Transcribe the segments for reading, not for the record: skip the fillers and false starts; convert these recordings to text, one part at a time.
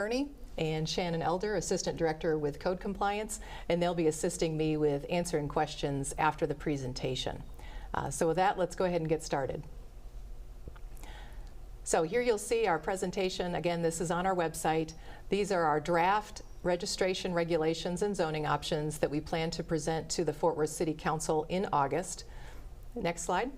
Attorney, and Shannon Elder, Assistant Director with Code Compliance, and they'll be assisting me with answering questions after the presentation. So with that, let's go ahead and get started. So here you'll see our presentation. Again, this is on our website. These are our draft registration regulations and zoning options that we plan to present to the Fort Worth City Council in August. Next slide.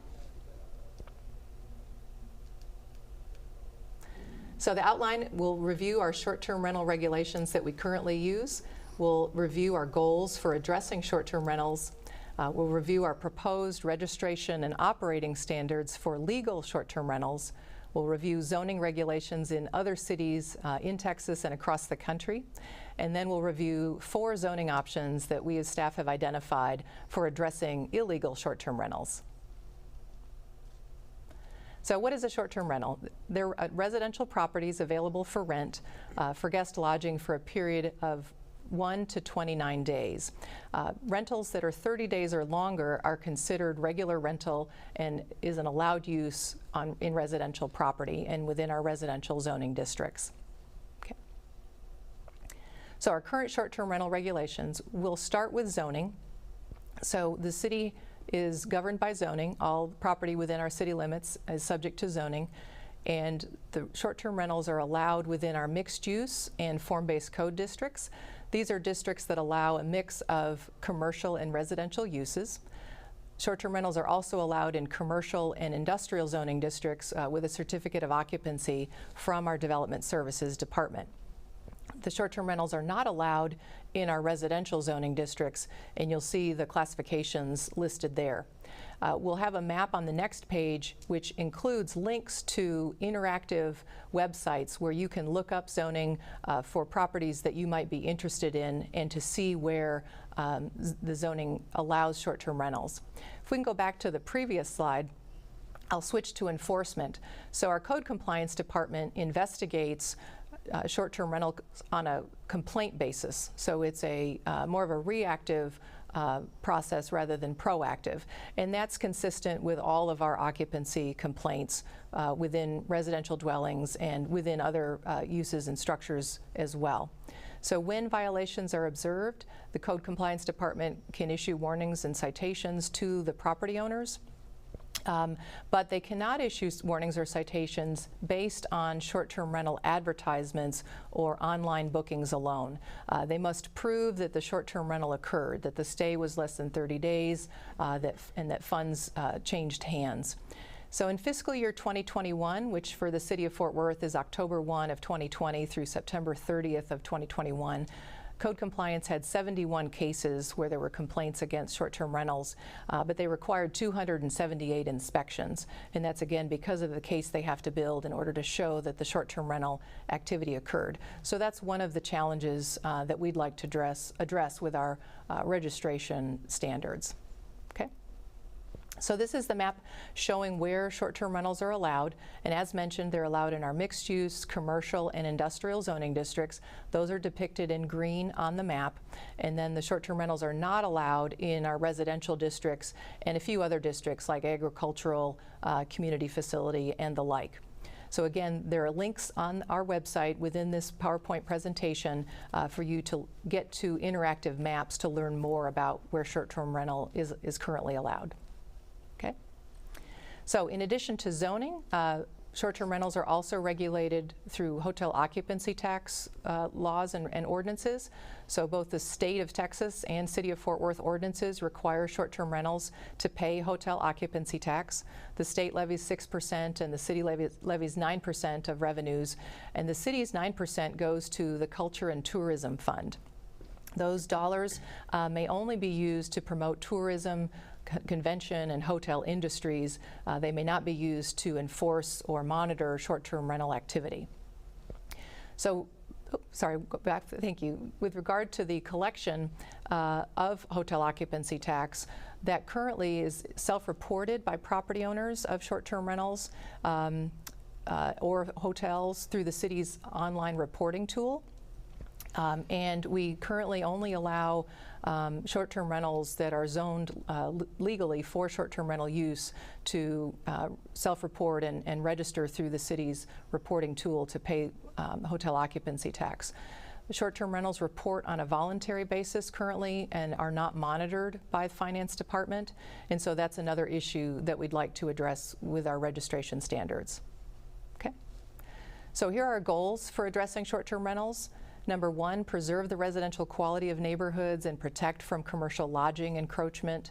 So the outline will review our short-term rental regulations that we currently use. We'll review our goals for addressing short-term rentals. We'll review our proposed registration and operating standards for legal short-term rentals. We'll review zoning regulations in other cities in Texas and across the country. And then we'll review 4 zoning options that we as staff have identified for addressing illegal short-term rentals. So what is a short-term rental? They're residential properties available for rent for guest lodging for a period of 1 to 29 days. Rentals that are 30 days or longer are considered regular rental and is an allowed use in residential property and within our residential zoning districts. Okay. So our current short-term rental regulations will start with zoning. So the city is governed by zoning. All property within our city limits is subject to zoning, and the short-term rentals are allowed within our mixed use and form-based code districts. These are districts that allow a mix of commercial and residential uses. Short-term rentals are also allowed in commercial and industrial zoning districts with a certificate of occupancy from our Development Services Department. The short-term rentals are not allowed in our residential zoning districts, and you'll see the classifications listed there. We'll have a map on the next page which includes links to interactive websites where you can look up zoning for properties that you might be interested in and to see where the zoning allows short-term rentals. If we can go back to the previous slide, I'll switch to enforcement. So our Code Compliance Department investigates short-term rental on a complaint basis. So it's a more of a reactive process rather than proactive. And that's consistent with all of our occupancy complaints within residential dwellings and within other uses and structures as well. So when violations are observed, the Code Compliance Department can issue warnings and citations to the property owners. But they cannot issue warnings or citations based on short-term rental advertisements or online bookings alone. They must prove that the short-term rental occurred, that the stay was less than 30 days, and that funds changed hands. So in fiscal year 2021, which for the City of Fort Worth is October 1 of 2020 through September 30th of 2021, Code Compliance had 71 cases where there were complaints against short-term rentals, but they required 278 inspections. And that's again because of the case they have to build in order to show that the short-term rental activity occurred. So that's one of the challenges that we'd like to address with our registration standards. Okay. So this is the map showing where short-term rentals are allowed, and as mentioned, they're allowed in our mixed-use, commercial, and industrial zoning districts. Those are depicted in green on the map, and then the short-term rentals are not allowed in our residential districts and a few other districts like agricultural, community facility, and the like. So again, there are links on our website within this PowerPoint presentation for you to get to interactive maps to learn more about where short-term rental is currently allowed. Okay. So in addition to zoning, short-term rentals are also regulated through hotel occupancy tax laws and ordinances. So both the state of Texas and City of Fort Worth ordinances require short-term rentals to pay hotel occupancy tax. The state levies 6% and the city levies 9% of revenues, and the city's 9% goes to the Culture and Tourism Fund. Those dollars may only be used to promote tourism, convention, and hotel industries. They may not be used to enforce or monitor short-term rental activity. So, thank you. With regard to the collection of hotel occupancy tax, that currently is self-reported by property owners of short-term rentals or hotels through the city's online reporting tool. And we currently only allow short-term rentals that are zoned legally for short-term rental use to self-report and register through the city's reporting tool to pay hotel occupancy tax. Short-term rentals report on a voluntary basis currently and are not monitored by the Finance Department, and so that's another issue that we'd like to address with our registration standards. Okay. So here are our goals for addressing short-term rentals. Number one, preserve the residential quality of neighborhoods and protect from commercial lodging encroachment.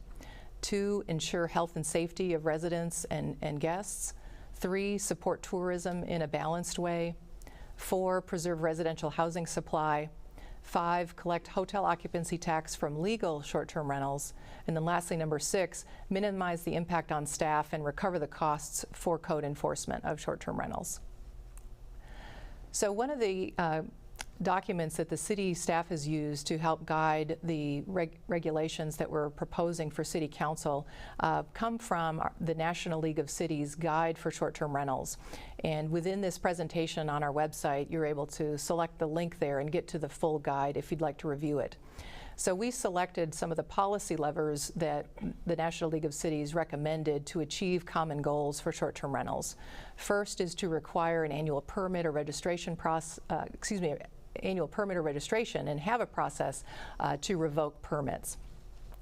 2, ensure health and safety of residents and guests. 3, support tourism in a balanced way. 4, preserve residential housing supply. 5, collect hotel occupancy tax from legal short-term rentals. And then lastly, number 6, minimize the impact on staff and recover the costs for code enforcement of short-term rentals. So one of the documents that the city staff has used to help guide the regulations that we're proposing for City Council come from the National League of Cities Guide for Short-Term Rentals. And within this presentation on our website, you're able to select the link there and get to the full guide if you'd like to review it. So we selected some of the policy levers that the National League of Cities recommended to achieve common goals for short-term rentals. First is to require an annual permit or registration annual permit or registration and have a process to revoke permits.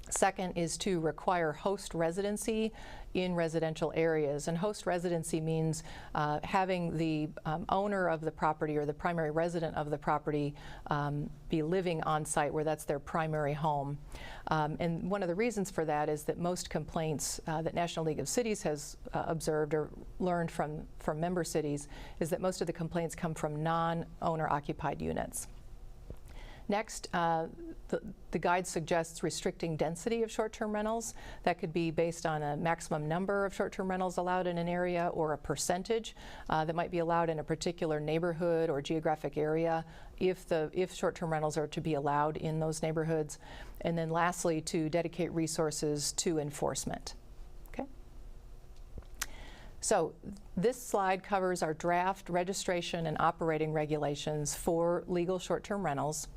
Second is to require host residency in residential areas. And host residency means having the owner of the property or the primary resident of the property be living on site where that's their primary home. And one of the reasons for that is that most complaints that National League of Cities has observed or learned from member cities is that most of the complaints come from non-owner occupied units. Next, the guide suggests restricting density of short-term rentals. That could be based on a maximum number of short-term rentals allowed in an area or a percentage that might be allowed in a particular neighborhood or geographic area if short-term rentals are to be allowed in those neighborhoods. And then lastly, to dedicate resources to enforcement. Okay. So this slide covers our draft registration and operating regulations for legal short-term rentals.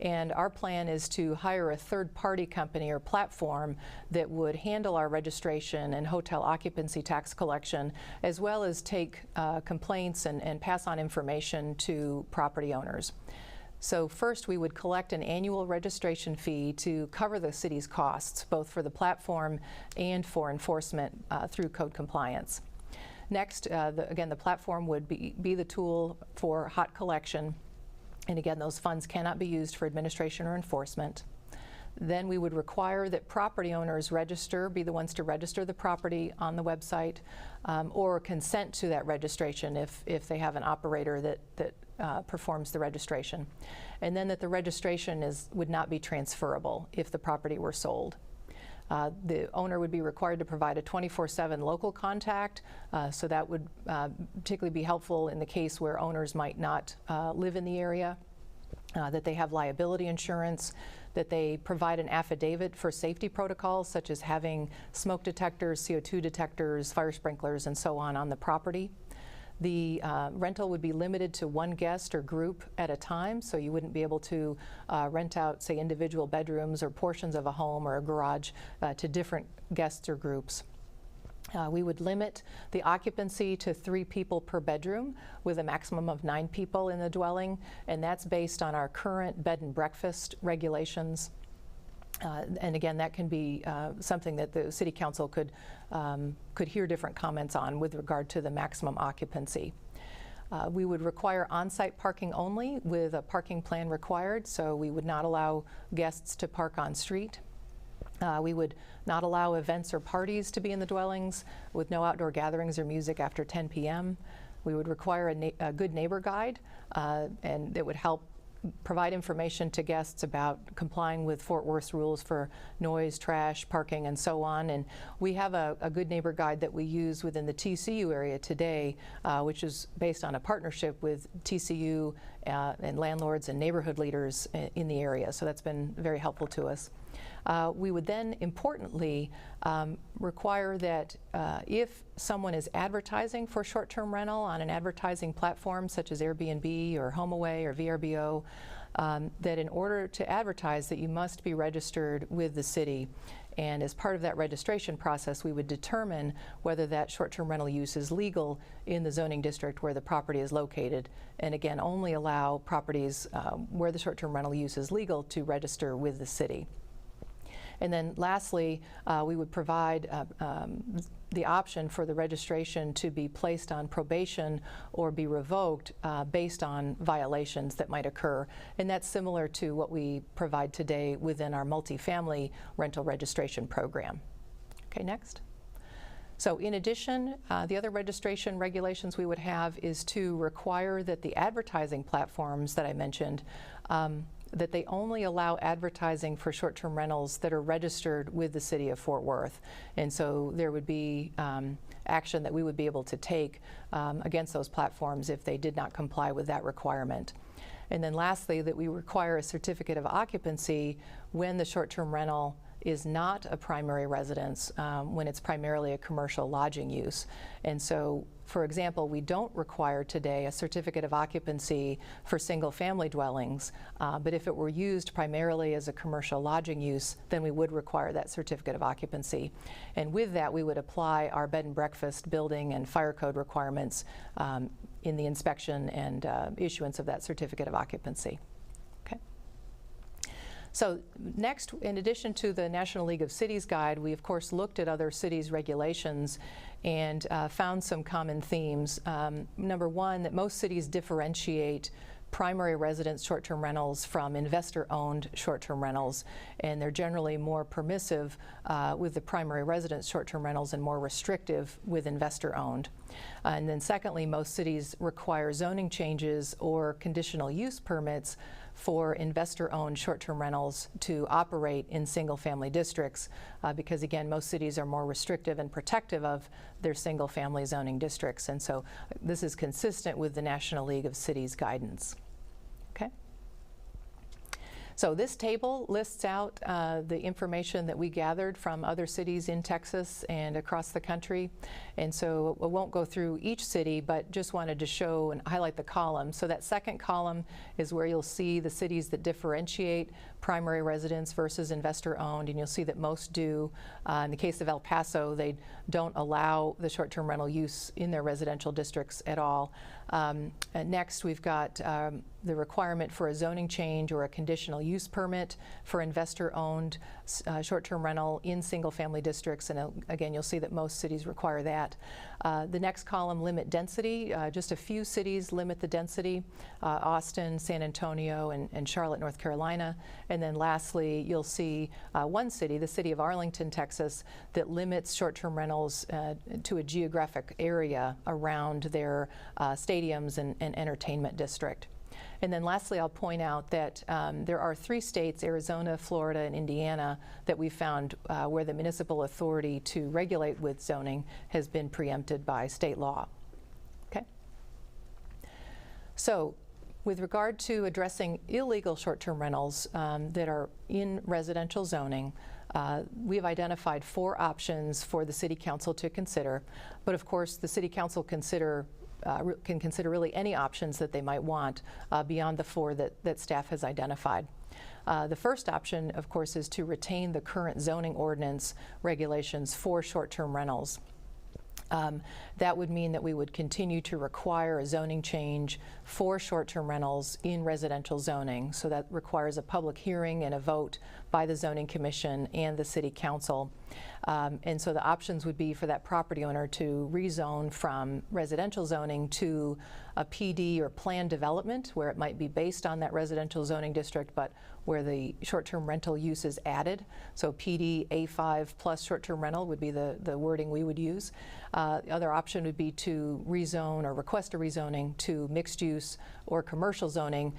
And our plan is to hire a third-party company or platform that would handle our registration and hotel occupancy tax collection, as well as take complaints and pass on information to property owners. So first, we would collect an annual registration fee to cover the city's costs, both for the platform and for enforcement through code compliance. Next, again, the platform would be the tool for hot collection. And again, those funds cannot be used for administration or enforcement. Then we would require that property owners be the ones to register the property on the website, or consent to that registration if they have an operator that performs the registration. And then that the registration would not be transferable if the property were sold. The owner would be required to provide a 24/7 local contact, so that would particularly be helpful in the case where owners might not live in the area, that they have liability insurance, that they provide an affidavit for safety protocols such as having smoke detectors, CO2 detectors, fire sprinklers, and so on the property. The rental would be limited to one guest or group at a time, so you wouldn't be able to rent out, say, individual bedrooms or portions of a home or a garage to different guests or groups. We would limit the occupancy to 3 people per bedroom with a maximum of 9 people in the dwelling, and that's based on our current bed and breakfast regulations. And again, that can be something that the City Council could hear different comments on with regard to the maximum occupancy. We would require on-site parking only with a parking plan required, so we would not allow guests to park on street. We would not allow events or parties to be in the dwellings with no outdoor gatherings or music after 10 p.m. We would require a good neighbor guide, and it would help provide information to guests about complying with Fort Worth's rules for noise, trash, parking, and so on. And we have a good neighbor guide that we use within the TCU area today, which is based on a partnership with TCU and landlords and neighborhood leaders in the area. So that's been very helpful to us. We would then, importantly, require that if someone is advertising for short-term rental on an advertising platform such as Airbnb or HomeAway or VRBO, that in order to advertise that you must be registered with the city. And as part of that registration process, we would determine whether that short-term rental use is legal in the zoning district where the property is located. And again, only allow properties where the short-term rental use is legal to register with the city. And then lastly, we would provide the option for the registration to be placed on probation or be revoked based on violations that might occur. And that's similar to what we provide today within our multifamily rental registration program. Okay, next. So in addition, the other registration regulations we would have is to require that the advertising platforms that I mentioned that they only allow advertising for short-term rentals that are registered with the city of Fort Worth. And so there would be action that we would be able to take against those platforms if they did not comply with that requirement. And then lastly, that we require a certificate of occupancy when the short-term rental is not a primary residence, when it's primarily a commercial lodging use. And so, for example, we don't require today a certificate of occupancy for single-family dwellings, but if it were used primarily as a commercial lodging use, then we would require that certificate of occupancy. And with that, we would apply our bed and breakfast building and fire code requirements in the inspection and issuance of that certificate of occupancy. So next, in addition to the National League of Cities Guide, we of course looked at other cities' regulations and found some common themes. Number one, that most cities differentiate primary residence short-term rentals from investor-owned short-term rentals, and they're generally more permissive with the primary residence short-term rentals and more restrictive with investor-owned. And then secondly, most cities require zoning changes or conditional use permits for investor-owned short-term rentals to operate in single-family districts because, again, most cities are more restrictive and protective of their single-family zoning districts. And so this is consistent with the National League of Cities guidance. Okay. So this table lists out the information that we gathered from other cities in Texas and across the country. And so I won't go through each city, but just wanted to show and highlight the column. So that second column is where you'll see the cities that differentiate primary residence versus investor-owned, and you'll see that most do. In the case of El Paso, they don't allow the short-term rental use in their residential districts at all. Next, we've got the requirement for a zoning change or a conditional use permit for investor-owned short-term rental in single-family districts, and again, you'll see that most cities require that. The next column, limit density. Just a few cities limit the density, Austin, San Antonio, and Charlotte, North Carolina. And then lastly, you'll see one city, the city of Arlington, Texas, that limits short-term rentals to a geographic area around their stadiums and entertainment district. And then lastly, I'll point out that there are 3 states, Arizona, Florida, and Indiana, that we found where the municipal authority to regulate with zoning has been preempted by state law. Okay. So with regard to addressing illegal short-term rentals that are in residential zoning, we've identified 4 options for the City Council to consider. But of course, the City Council can consider really any options that they might want beyond the 4 that staff has identified. The first option, of course, is to retain the current zoning ordinance regulations for short-term rentals. That would mean that we would continue to require a zoning change for short-term rentals in residential zoning. So that requires a public hearing and a vote by the Zoning Commission and the City Council. And so the options would be for that property owner to rezone from residential zoning to a PD or planned development where it might be based on that residential zoning district, but where the short-term rental use is added. So PD A5 plus short-term rental would be the wording we would use. The other option would be to rezone or request a rezoning to mixed use or commercial zoning,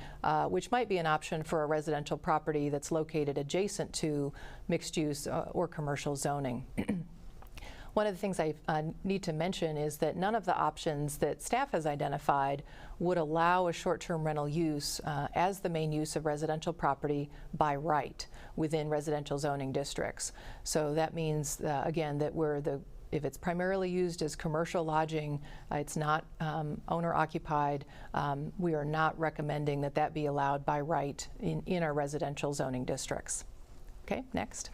which might be an option for a residential property that's located adjacent to mixed use or commercial zoning. One of the things I need to mention is that none of the options that staff has identified would allow a short-term rental use as the main use of residential property by right within residential zoning districts. So that means, again, that if it's primarily used as commercial lodging, it's not owner-occupied, we are not recommending that that be allowed by right in our residential zoning districts. Okay, next.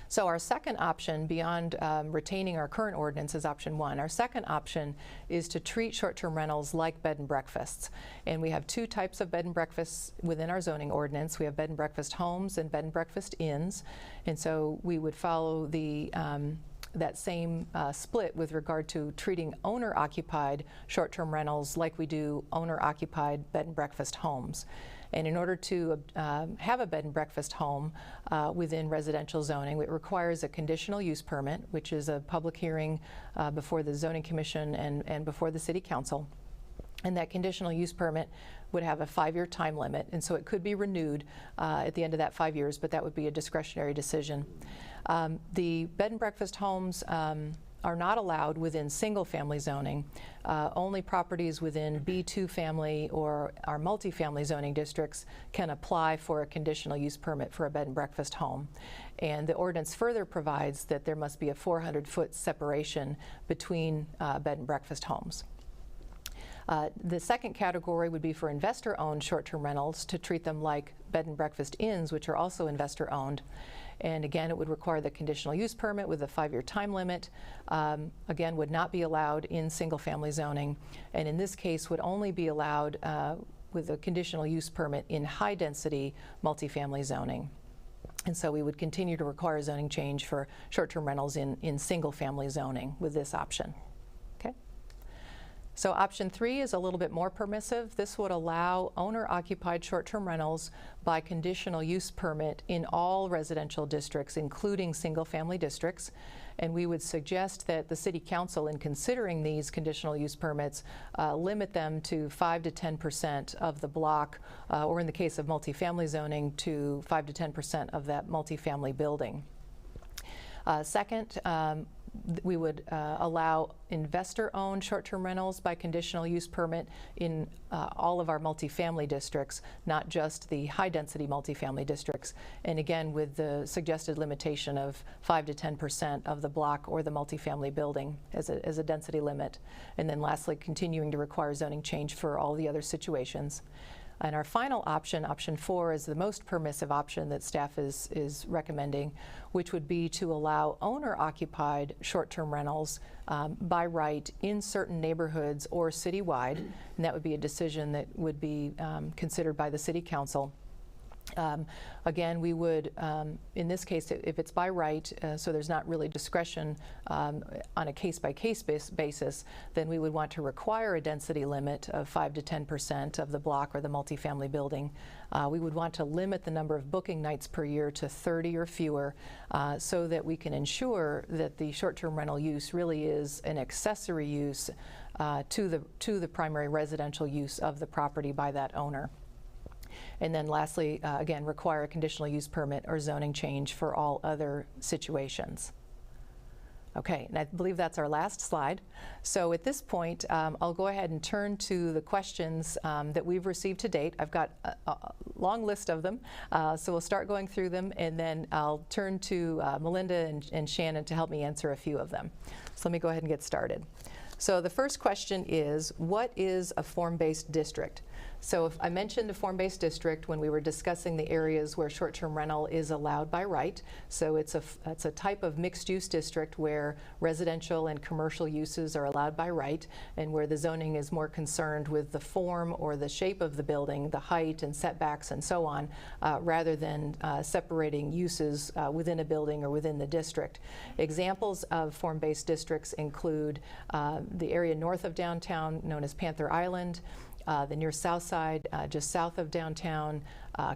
So our second option, beyond retaining our current ordinance, is option 1. Our second option is to treat short-term rentals like bed and breakfasts. And we have 2 types of bed and breakfasts within our zoning ordinance. We have bed and breakfast homes and bed and breakfast inns. And so we would follow that same split with regard to treating owner-occupied short-term rentals like we do owner-occupied bed and breakfast homes. And in order to have a bed and breakfast home within residential zoning, it requires a conditional use permit, which is a public hearing before the Zoning Commission and before the City Council. And that conditional use permit would have a 5-year time limit, and so it could be renewed at the end of that 5 years, but that would be a discretionary decision. The bed and breakfast homes are not allowed within single-family zoning. Only properties within B2 family or our multifamily zoning districts can apply for a conditional use permit for a bed and breakfast home. And the ordinance further provides that there must be a 400-foot separation between bed and breakfast homes. The second category would be for investor-owned short-term rentals, to treat them like bed and breakfast inns, which are also investor-owned. And again, it would require the conditional use permit with a 5-year time limit. Again, would not be allowed in single-family zoning, and in this case would only be allowed with a conditional use permit in high-density multifamily zoning. And so we would continue to require zoning change for short-term rentals in single-family zoning with this option. Okay. So option 3 is a little bit more permissive. This would allow owner-occupied short-term rentals by conditional use permit in all residential districts, including single-family districts. And we would suggest that the City Council, in considering these conditional use permits, limit them to 5 to 10% of the block, or in the case of multifamily zoning, to 5 to 10% of that multifamily building. Second, we would allow investor-owned short-term rentals by conditional use permit in all of our multifamily districts, not just the high-density multifamily districts, and again with the suggested limitation of 5 to 10% of the block or the multifamily building as a density limit. And then lastly, continuing to require zoning change for all the other situations. And our final option, option 4, is the most permissive option that staff is recommending, which would be to allow owner-occupied short-term rentals by right in certain neighborhoods or citywide, and that would be a decision that would be considered by the City Council. Again, we would, in this case, if it's by right, so there's not really discretion on a case-by-case basis, then we would want to require a density limit of 5 to 10% of the block or the multifamily building. We would want to limit the number of booking nights per year to 30 or fewer, so that we can ensure that the short-term rental use really is an accessory use to the primary residential use of the property by that owner. And then lastly, again, require a conditional use permit or zoning change for all other situations. Okay, and I believe that's our last slide. So at this point, I'll go ahead and turn to the questions that we've received to date. I've got a long list of them, so we'll start going through them, and then I'll turn to Melinda and Shannon to help me answer a few of them. So let me go ahead and get started. So the first question is, what is a form-based district? So if I mentioned a form-based district when we were discussing the areas where short-term rental is allowed by right. So it's a type of mixed-use district where residential and commercial uses are allowed by right, and where the zoning is more concerned with the form or the shape of the building, the height and setbacks and so on, rather than separating uses within a building or within the district. Examples of form-based districts include the area north of downtown, known as Panther Island, the near south side, just south of downtown,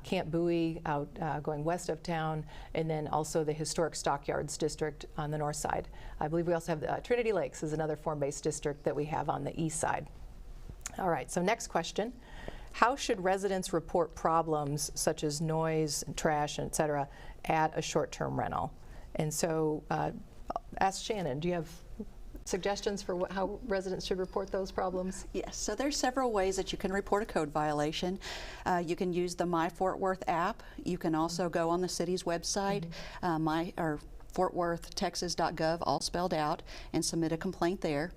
Camp Bowie out going west of town, and then also the historic Stockyards district on the north side. I believe we also have Trinity Lakes is another form-based district that we have on the east side. All right, so next question. How should residents report problems such as noise, and trash, et cetera, at a short-term rental? And so ask Shannon, do you have suggestions for how residents should report those problems? Yes, so there's several ways that you can report a code violation. You can use the My Fort Worth app. You can also go on the city's website, fortworthtexas.gov, all spelled out, and submit a complaint there.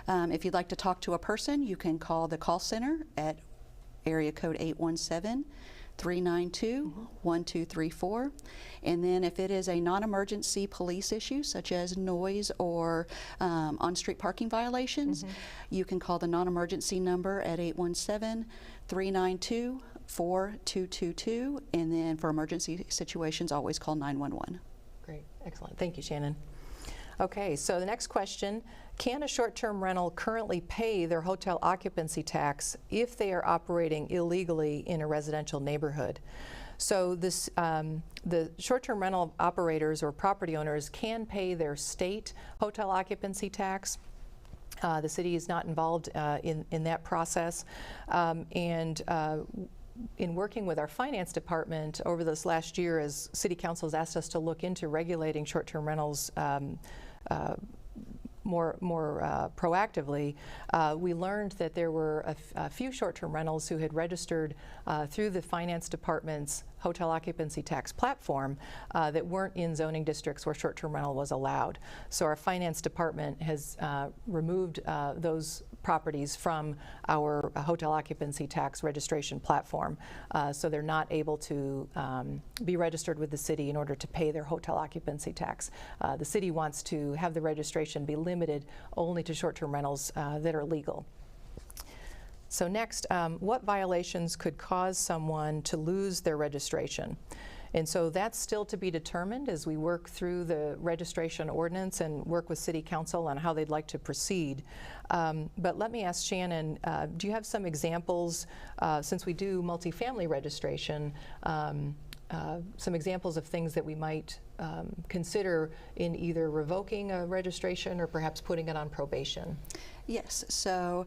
If you'd like to talk to a person, you can call the call center at area code 817-392-1234. And then if it is a non-emergency police issue, such as noise or on-street parking violations, you can call the non-emergency number at 817-392-4222. And then for emergency situations, always call 911. Great, excellent. Thank you, Shannon. Okay, so the next question, can a short-term rental currently pay their hotel occupancy tax if they are operating illegally in a residential neighborhood? So this, the short-term rental operators or property owners can pay their state hotel occupancy tax. The city is not involved in that process. In working with our finance department over this last year, as City Council has asked us to look into regulating short-term rentals more proactively, we learned that there were a few short-term rentals who had registered through the finance department's hotel occupancy tax platform that weren't in zoning districts where short-term rental was allowed. So our finance department has removed those properties from our hotel occupancy tax registration platform. So they're not able to be registered with the city in order to pay their hotel occupancy tax. The city wants to have the registration be limited only to short-term rentals that are legal. So next, what violations could cause someone to lose their registration? And so that's still to be determined as we work through the registration ordinance and work with City Council on how they'd like to proceed. But let me ask Shannon, do you have some examples, since we do multifamily registration, some examples of things that we might consider in either revoking a registration or perhaps putting it on probation? Yes, so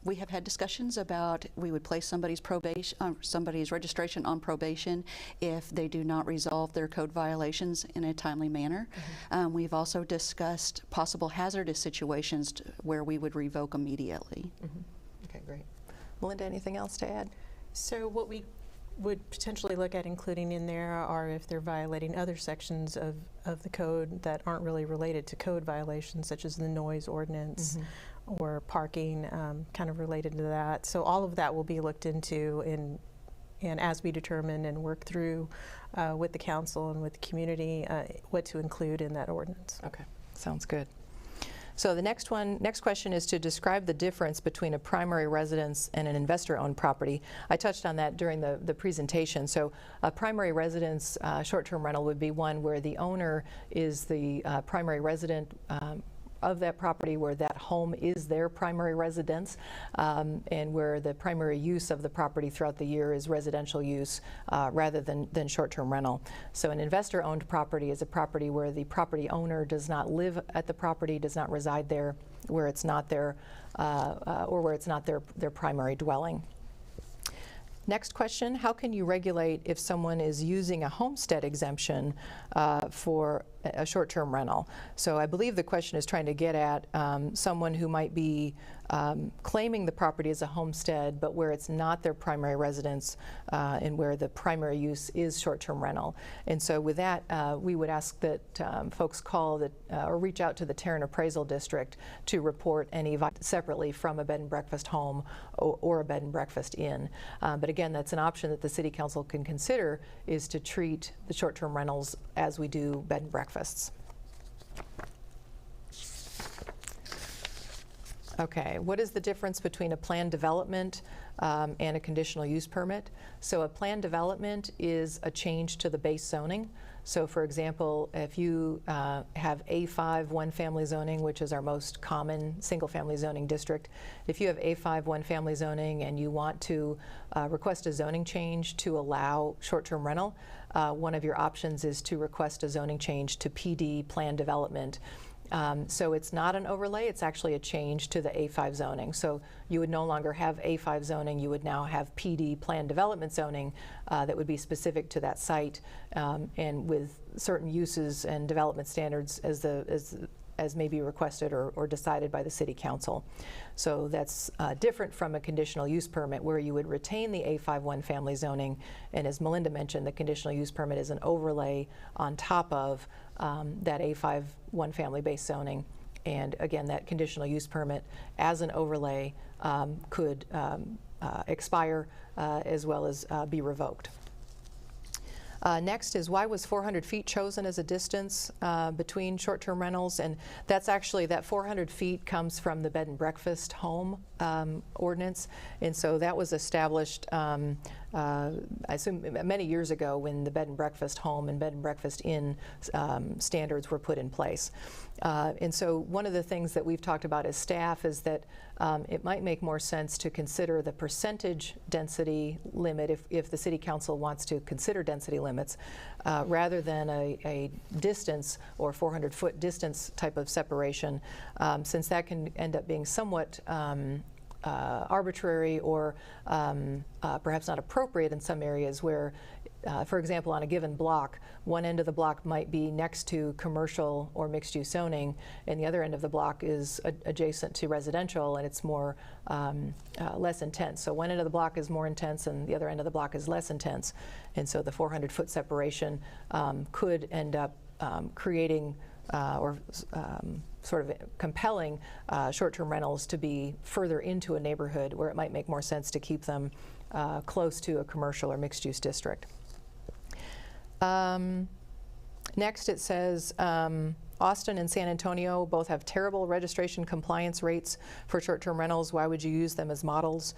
we have had discussions about we would place somebody's registration on probation if they do not resolve their code violations in a timely manner. We've also discussed possible hazardous situations where we would revoke immediately. Okay, great. Melinda, anything else to add? So what we would potentially look at including in there are if they're violating other sections of the code that aren't really related to code violations, such as the noise ordinance or parking, kind of related to that. So all of that will be looked into and as we determine and work through with the council and with the community what to include in that ordinance. Okay, sounds good. So the next question is to describe the difference between a primary residence and an investor-owned property. I touched on that during the presentation. So a primary residence short-term rental would be one where the owner is the primary resident of that property, where that home is their primary residence, and where the primary use of the property throughout the year is residential use rather than short-term rental. So an investor-owned property is a property where the property owner does not live at the property, does not reside there, where it's not their or where it's not their primary dwelling. Next question, how can you regulate if someone is using a homestead exemption for a short-term rental? So I believe the question is trying to get at someone who might be claiming the property as a homestead, but where it's not their primary residence and where the primary use is short-term rental. And so with that, we would ask that folks call or reach out to the Tarrant Appraisal District to report any separately from a bed and breakfast home or a bed and breakfast inn. But again, that's an option that the City Council can consider, is to treat the short-term rentals as we do bed and breakfasts. Okay, what is the difference between a planned development and a conditional use permit? So a planned development is a change to the base zoning. So for example, if you have A5 one-family zoning, which is our most common single-family zoning district, if you have A5 one-family zoning and you want to request a zoning change to allow short-term rental, one of your options is to request a zoning change to PD, planned development. So it's not an overlay, it's actually a change to the A5 zoning. So you would no longer have A5 zoning, you would now have PD, planned development zoning, that would be specific to that site, and with certain uses and development standards as may be requested or decided by the City Council. So that's different from a conditional use permit where you would retain the A5 one-family zoning, and as Melinda mentioned, the conditional use permit is an overlay on top of that A5 one-family based zoning. And again, that conditional use permit as an overlay could expire as well as be revoked. Next is, why was 400 feet chosen as a distance between short-term rentals? And that's actually, that 400 feet comes from the bed and breakfast home ordinance. And so that was established, I assume, many years ago when the bed and breakfast home and bed and breakfast inn standards were put in place. And so one of the things that we've talked about as staff is that it might make more sense to consider the percentage density limit if the City Council wants to consider density limits, rather than a distance or 400-foot distance type of separation, since that can end up being somewhat arbitrary or perhaps not appropriate in some areas where, for example, on a given block, one end of the block might be next to commercial or mixed-use zoning, and the other end of the block is adjacent to residential, and it's more less intense. So one end of the block is more intense, and the other end of the block is less intense. And so the 400-foot separation could end up creating or sort of compelling short-term rentals to be further into a neighborhood where it might make more sense to keep them close to a commercial or mixed-use district. Next it says, Austin and San Antonio both have terrible registration compliance rates for short-term rentals. Why would you use them as models?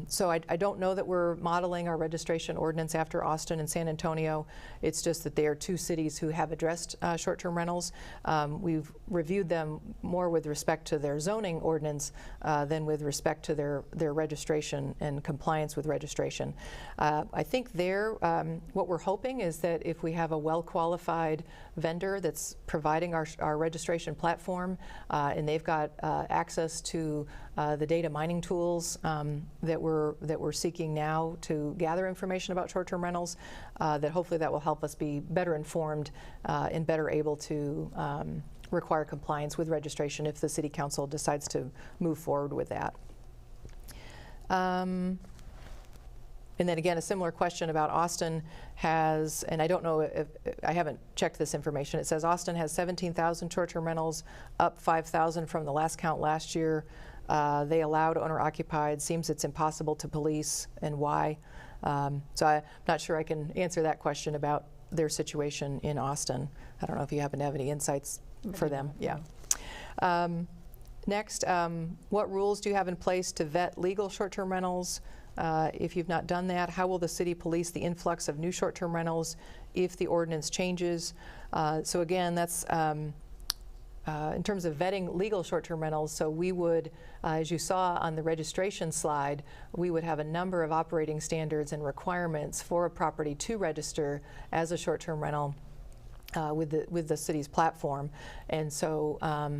So I don't know that we're modeling our registration ordinance after Austin and San Antonio. It's just that they are two cities who have addressed short-term rentals. We've reviewed them more with respect to their zoning ordinance than with respect to their registration and compliance with registration. I think what we're hoping is that if we have a well-qualified vendor that's providing our registration platform, and they've got access to the data mining tools that we're seeking now to gather information about short-term rentals, that hopefully that will help us be better informed and better able to require compliance with registration if the City Council decides to move forward with that. And then again, a similar question about Austin has, and I don't know if, I haven't checked this information, it says Austin has 17,000 short-term rentals, up 5,000 from the last count last year. They allowed owner-occupied. Seems it's impossible to police, and why? So I'm not sure I can answer that question about their situation in Austin. I don't know if you happen to have any insights for them. Yeah. Next, what rules do you have in place to vet legal short-term rentals? If you've not done that, how will the city police the influx of new short-term rentals if the ordinance changes? So again, that's in terms of vetting legal short-term rentals. So we would, as you saw on the registration slide, we would have a number of operating standards and requirements for a property to register as a short-term rental with the city's platform. And so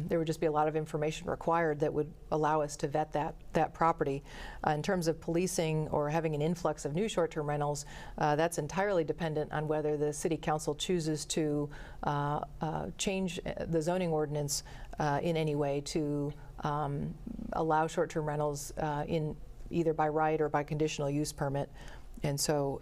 there would just be a lot of information required that would allow us to vet that property. In terms of policing or having an influx of new short-term rentals, that's entirely dependent on whether the City Council chooses to change the zoning ordinance in any way to allow short-term rentals in either by right or by conditional use permit. And so,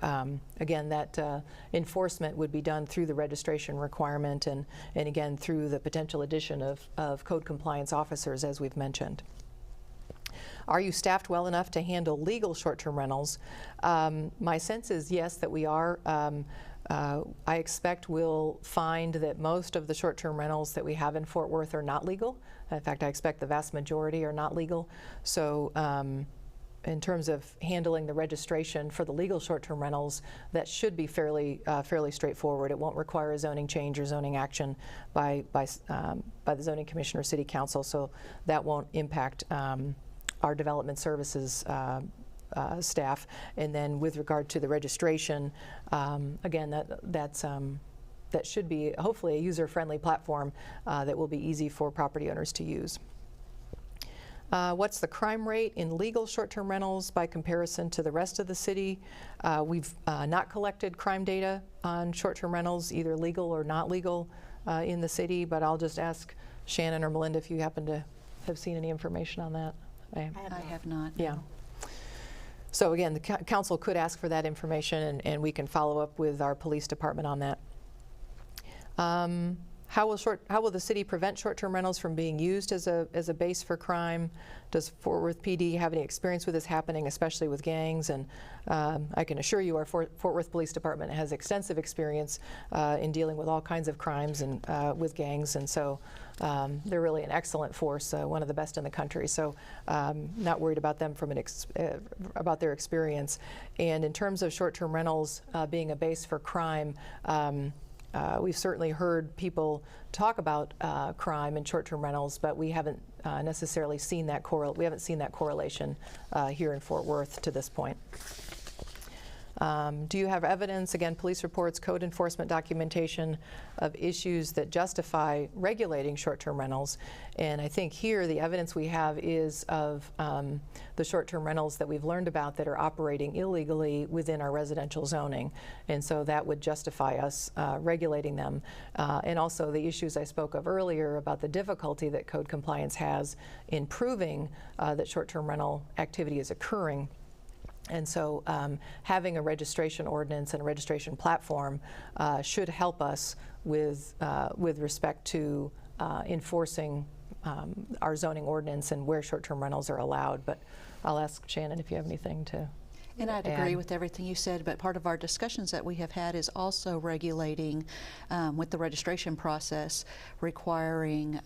again, that enforcement would be done through the registration requirement and again, through the potential addition of code compliance officers, as we've mentioned. Are you staffed well enough to handle legal short-term rentals? My sense is yes, that we are. I expect we'll find that most of the short-term rentals that we have in Fort Worth are not legal. In fact, I expect the vast majority are not legal. So, in terms of handling the registration for the legal short-term rentals, that should be fairly straightforward. It won't require a zoning change or zoning action by the Zoning Commission or City Council, so that won't impact our development services staff. And then with regard to the registration, again, that's that should be hopefully a user-friendly platform that will be easy for property owners to use. What's the crime rate in legal short-term rentals by comparison to the rest of the city? We've not collected crime data on short-term rentals, either legal or not legal, in the city, but I'll just ask Shannon or Melinda if you happen to have seen any information on that. I have not. Yeah. So again, the council could ask for that information, and we can follow up with our police department on that. How will the city prevent short-term rentals from being used as a base for crime? Does Fort Worth PD have any experience with this happening, especially with gangs? And I can assure you our Fort Worth Police Department has extensive experience in dealing with all kinds of crimes and with gangs, and so they're really an excellent force, one of the best in the country. So not worried about them from about their experience. And in terms of short-term rentals being a base for crime, we've certainly heard people talk about crime and short-term rentals, but we haven't necessarily seen that correlation here in Fort Worth to this point. Do you have evidence, again, police reports, code enforcement documentation of issues that justify regulating short-term rentals? And I think here the evidence we have is of the short-term rentals that we've learned about that are operating illegally within our residential zoning. And so that would justify us regulating them. And also the issues I spoke of earlier about the difficulty that code compliance has in proving that short-term rental activity is occurring. And so having a registration ordinance and a registration platform should help us with respect to enforcing our zoning ordinance and where short-term rentals are allowed. But I'll ask Shannon if you have anything to And I'd agree with everything you said, but part of our discussions that we have had is also regulating with the registration process, requiring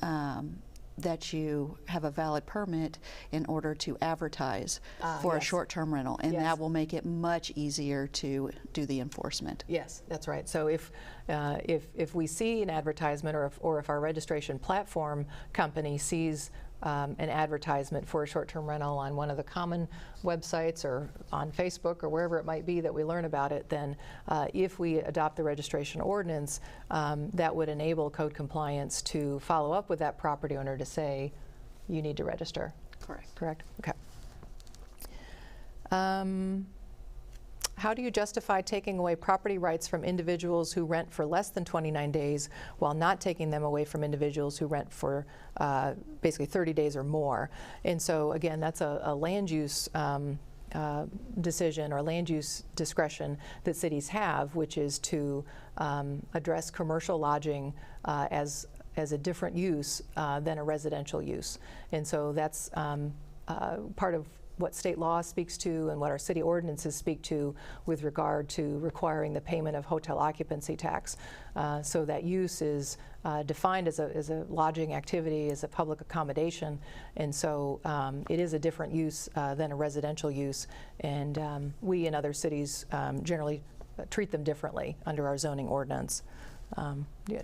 that you have a valid permit in order to advertise for a short-term rental, and that will make it much easier to do the enforcement. Yes, that's right. So if we see an advertisement, or if our registration platform company sees an advertisement for a short-term rental on one of the common websites or on Facebook or wherever it might be that we learn about it, then if we adopt the registration ordinance, that would enable code compliance to follow up with that property owner to say, you need to register. Correct. Correct? Okay. How do you justify taking away property rights from individuals who rent for less than 29 days while not taking them away from individuals who rent for basically 30 days or more? And so again, that's a land use decision or land use discretion that cities have, which is to address commercial lodging as a different use than a residential use. And so that's part of what state law speaks to and what our city ordinances speak to with regard to requiring the payment of hotel occupancy tax. So that use is defined as a lodging activity, as a public accommodation, and so it is a different use than a residential use, and we in other cities generally treat them differently under our zoning ordinance.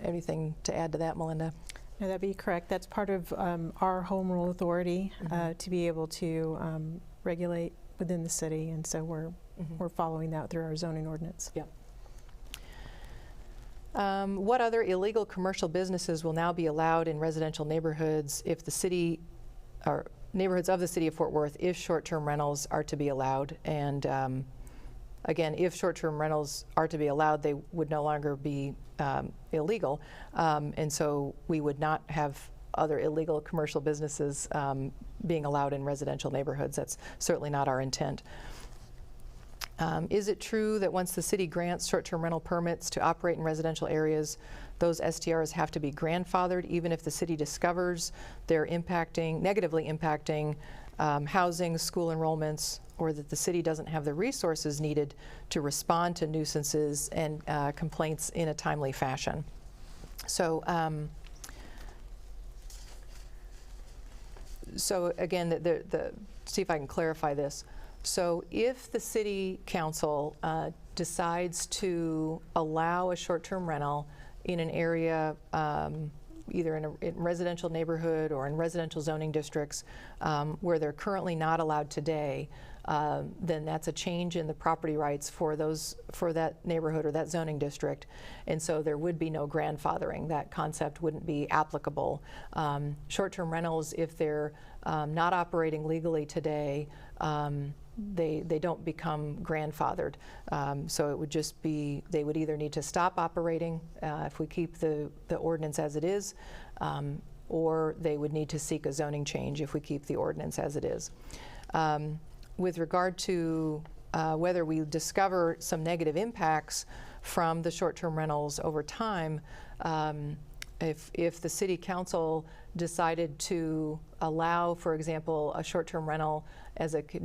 Anything to add to that, Melinda? No, that'd be correct. That's part of our home rule authority to be able to regulate within the city, and so we're following that through our zoning ordinance. Yep. What other illegal commercial businesses will now be allowed in residential neighborhoods if the city, or neighborhoods of the city of Fort Worth, if short-term rentals are to be allowed? And again, if short-term rentals are to be allowed, they would no longer be illegal, and so we would not have other illegal commercial businesses being allowed in residential neighborhoods. That's certainly not our intent. Is it true that once the city grants short-term rental permits to operate in residential areas, those STRs have to be grandfathered even if the city discovers they're negatively impacting housing, school enrollments, or that the city doesn't have the resources needed to respond to nuisances and complaints in a timely fashion? So, so again, see if I can clarify this. So if the city council decides to allow a short-term rental in an area, either in a residential neighborhood or in residential zoning districts where they're currently not allowed today, then that's a change in the property rights for that neighborhood or that zoning district, and so there would be no grandfathering. That concept wouldn't be applicable. Short-term rentals, if they're not operating legally today, they don't become grandfathered. So it would just be, they would either need to stop operating if we keep the ordinance as it is, or they would need to seek a zoning change if we keep the ordinance as it is. With regard to whether we discover some negative impacts from the short-term rentals over time, if the city council decided to allow, for example, a short-term rental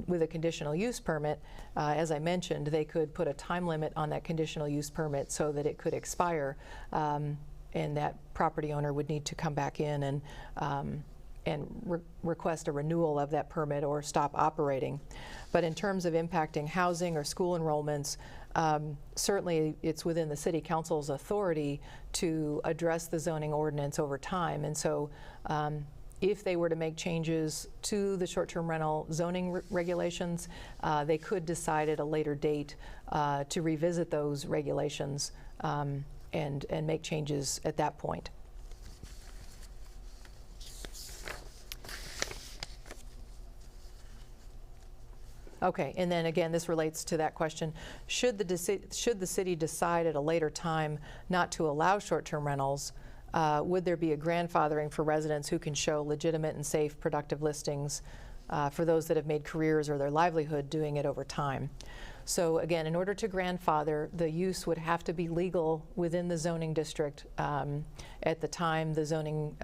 with a conditional use permit, as I mentioned, they could put a time limit on that conditional use permit so that it could expire, and that property owner would need to come back in and request a renewal of that permit or stop operating. But in terms of impacting housing or school enrollments, certainly it's within the city council's authority to address the zoning ordinance over time. And so if they were to make changes to the short-term rental zoning regulations, they could decide at a later date to revisit those regulations and make changes at that point. Okay, and then again, this relates to that question. Should the city decide at a later time not to allow short-term rentals, would there be a grandfathering for residents who can show legitimate and safe productive listings for those that have made careers or their livelihood doing it over time? So again, in order to grandfather, the use would have to be legal within the zoning district at the time the zoning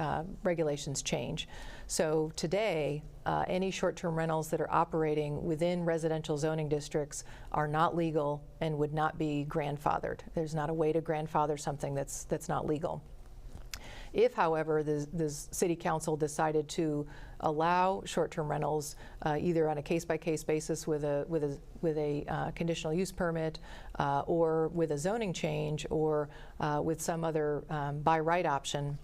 regulations change. So today, any short-term rentals that are operating within residential zoning districts are not legal and would not be grandfathered. There's not a way to grandfather something that's not legal. If, however, the city council decided to allow short-term rentals either on a case-by-case basis with a conditional use permit or with a zoning change or with some other by right option,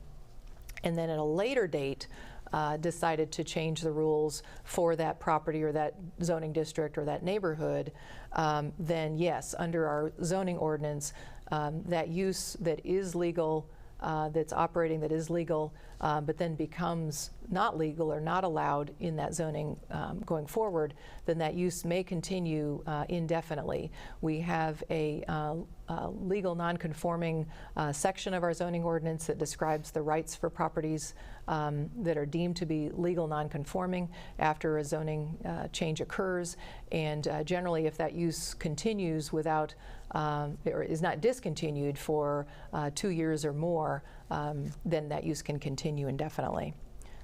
and then at a later date decided to change the rules for that property or that zoning district or that neighborhood, then yes, under our zoning ordinance, that use that is legal, that's operating that is legal, but then becomes not legal or not allowed in that zoning going forward, then that use may continue indefinitely. We have a legal non-conforming section of our zoning ordinance that describes the rights for properties that are deemed to be legal non-conforming after a zoning change occurs, and generally if that use continues without or is not discontinued for 2 years or more, then that use can continue indefinitely.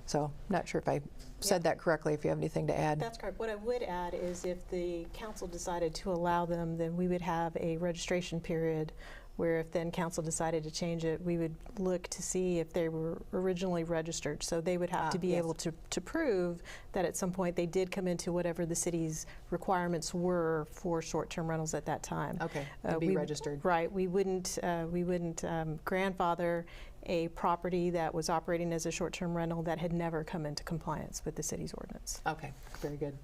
So, not sure if I said that correctly, if you have anything to add. That's correct. What I would add is if the council decided to allow them, then we would have a registration period where if then council decided to change it, we would look to see if they were originally registered. So they would have to be able to prove that at some point they did come into whatever the city's requirements were for short-term rentals at that time. Okay, and be registered. Right. We wouldn't grandfather a property that was operating as a short-term rental that had never come into compliance with the city's ordinance. Okay, very good.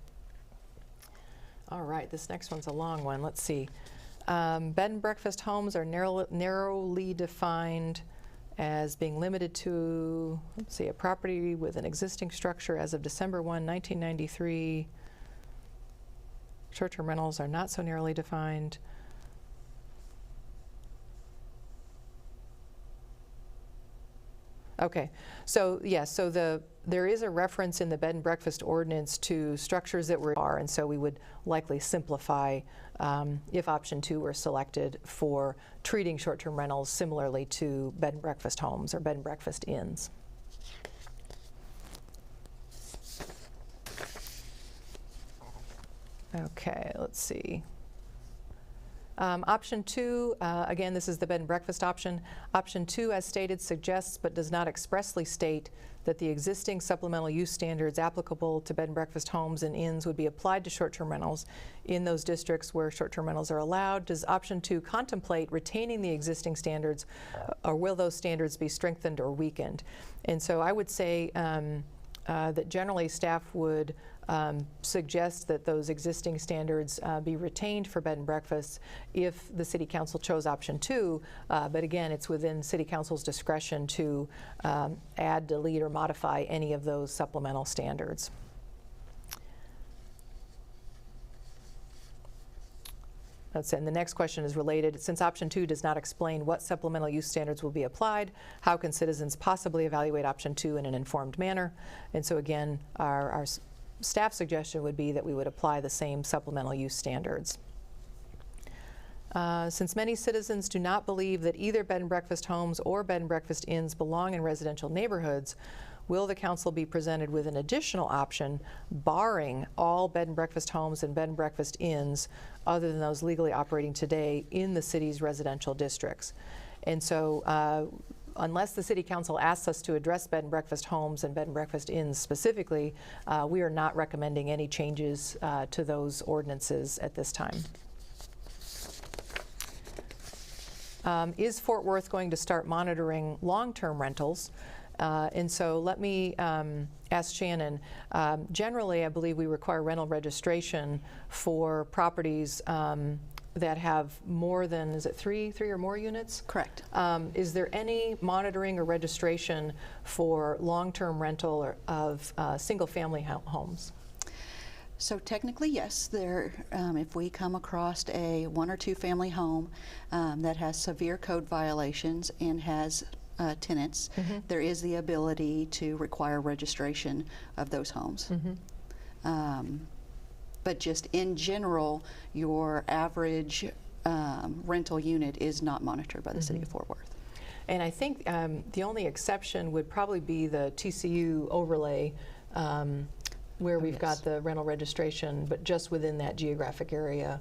All right, this next one's a long one. Let's see. Bed and breakfast homes are narrowly defined as being limited to, let's see, a property with an existing structure as of December 1, 1993. Short-term rentals are not so narrowly defined. Okay, so yes, so there is a reference in the bed and breakfast ordinance to structures that are, and so we would likely simplify if option 2 were selected for treating short-term rentals similarly to bed and breakfast homes or bed and breakfast inns. Okay, let's see. Option 2, again, this is the bed and breakfast option. Option 2, as stated, suggests but does not expressly state that the existing supplemental use standards applicable to bed and breakfast homes and inns would be applied to short-term rentals in those districts where short-term rentals are allowed. Does option 2 contemplate retaining the existing standards, or will those standards be strengthened or weakened? And so I would say that generally staff would suggest that those existing standards be retained for bed and breakfasts if the City Council chose option 2, but again, it's within City Council's discretion to add, delete, or modify any of those supplemental standards. And the next question is related. Since option 2 does not explain what supplemental use standards will be applied, how can citizens possibly evaluate option 2 in an informed manner? And so again, our staff suggestion would be that we would apply the same supplemental use standards. Since many citizens do not believe that either bed and breakfast homes or bed and breakfast inns belong in residential neighborhoods, will the council be presented with an additional option barring all bed and breakfast homes and bed and breakfast inns other than those legally operating today in the city's residential districts? And so unless the City Council asks us to address bed and breakfast homes and bed and breakfast inns specifically, we are not recommending any changes to those ordinances at this time. Is Fort Worth going to start monitoring long-term rentals? And so let me ask Shannon. Generally, I believe we require rental registration for properties that have more than, is it three or more units? Correct. Is there any monitoring or registration for long-term rental of single-family homes? So technically, yes. If we come across a 1 or 2 family home that has severe code violations and has tenants, there is the ability to require registration of those homes. But just in general, your average rental unit is not monitored by the City of Fort Worth. And I think the only exception would probably be the TCU overlay, where we've got the rental registration, but just within that geographic area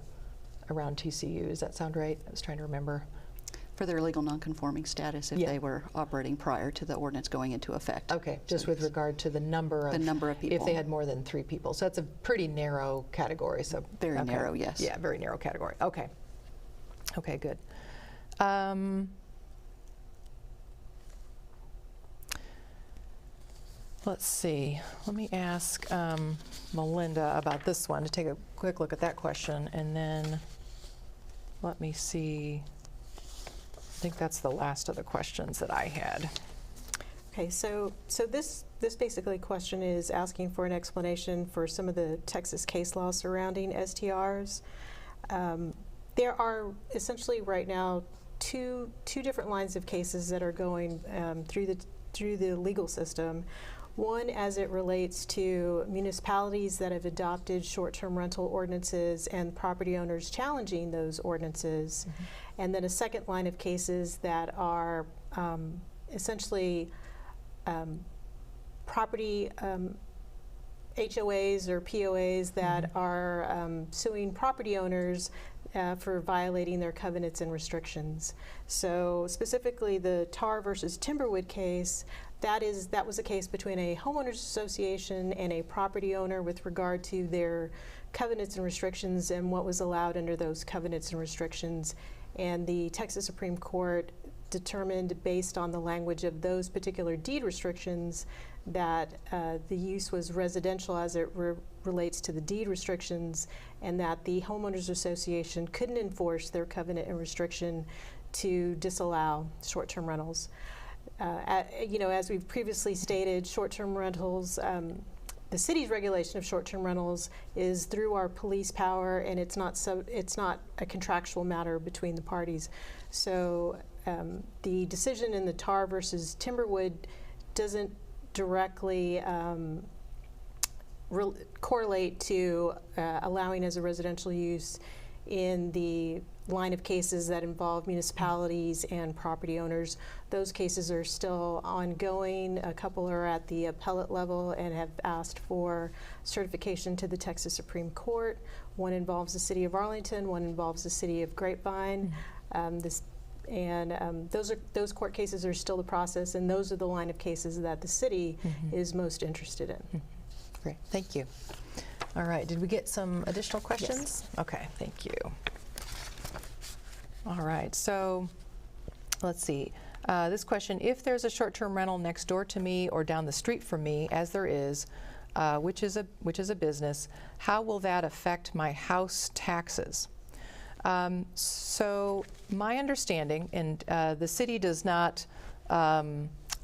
around TCU. Does that sound right? I was trying to remember. For their legal nonconforming status if they were operating prior to the ordinance going into effect. Okay, just with regard to the number of people. If they had more than 3 people. So that's a pretty narrow category. So very narrow, yes. Yeah, very narrow category. Okay. Okay, good. Let's see. Let me ask Melinda about this one to take a quick look at that question, and then let me see. I think that's the last of the questions that I had. Okay, so this basically question is asking for an explanation for some of the Texas case law surrounding STRs. There are essentially right now two different lines of cases that are going through the legal system. One as it relates to municipalities that have adopted short-term rental ordinances and property owners challenging those ordinances. And then a second line of cases that are essentially property HOAs or POAs that are suing property owners for violating their covenants and restrictions. So specifically the Tar versus Timberwood case, that was a case between a homeowners association and a property owner with regard to their covenants and restrictions and what was allowed under those covenants and restrictions. And the Texas Supreme Court determined, based on the language of those particular deed restrictions, that the use was residential as it relates to the deed restrictions, and that the homeowners association couldn't enforce their covenant and restriction to disallow short-term rentals. As we've previously stated, short-term rentals, the city's regulation of short-term rentals is through our police power, and it's not a contractual matter between the parties. So the decision in the Tar versus Timberwood doesn't directly correlate to allowing as a residential use in the line of cases that involve municipalities and property owners. Those cases are still ongoing. A couple are at the appellate level and have asked for certification to the Texas Supreme Court. One involves the city of Arlington, one involves the city of Grapevine. Those court cases are still the process, and those are the line of cases that the city is most interested in. Great, thank you. All right, did we get some additional questions? Yes. Okay, thank you. All right, so let's see. This question, if there's a short-term rental next door to me or down the street from me, as there is, which is a business, how will that affect my house taxes? So my understanding, and the city does not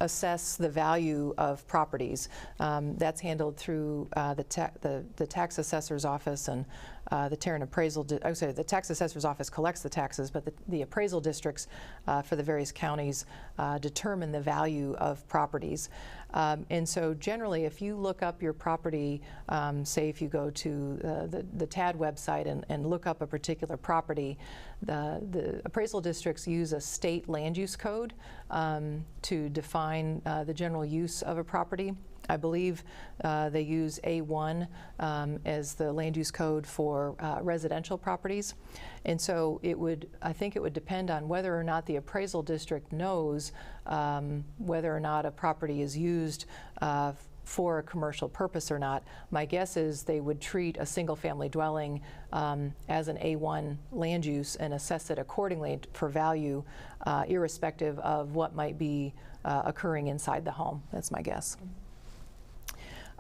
assess the value of properties. That's handled through the tax assessor's office and the Tarrant appraisal. The tax assessor's office collects the taxes, but the appraisal districts for the various counties determine the value of properties. And so generally, if you look up your property, say if you go to the TAD website and look up a particular property, the appraisal districts use a state land use code to define the general use of a property. I believe they use A1 as the land use code for residential properties. And so I think it would depend on whether or not the appraisal district knows whether or not a property is used for a commercial purpose or not. My guess is they would treat a single-family dwelling as an A1 land use and assess it accordingly for value, irrespective of what might be occurring inside the home. That's my guess.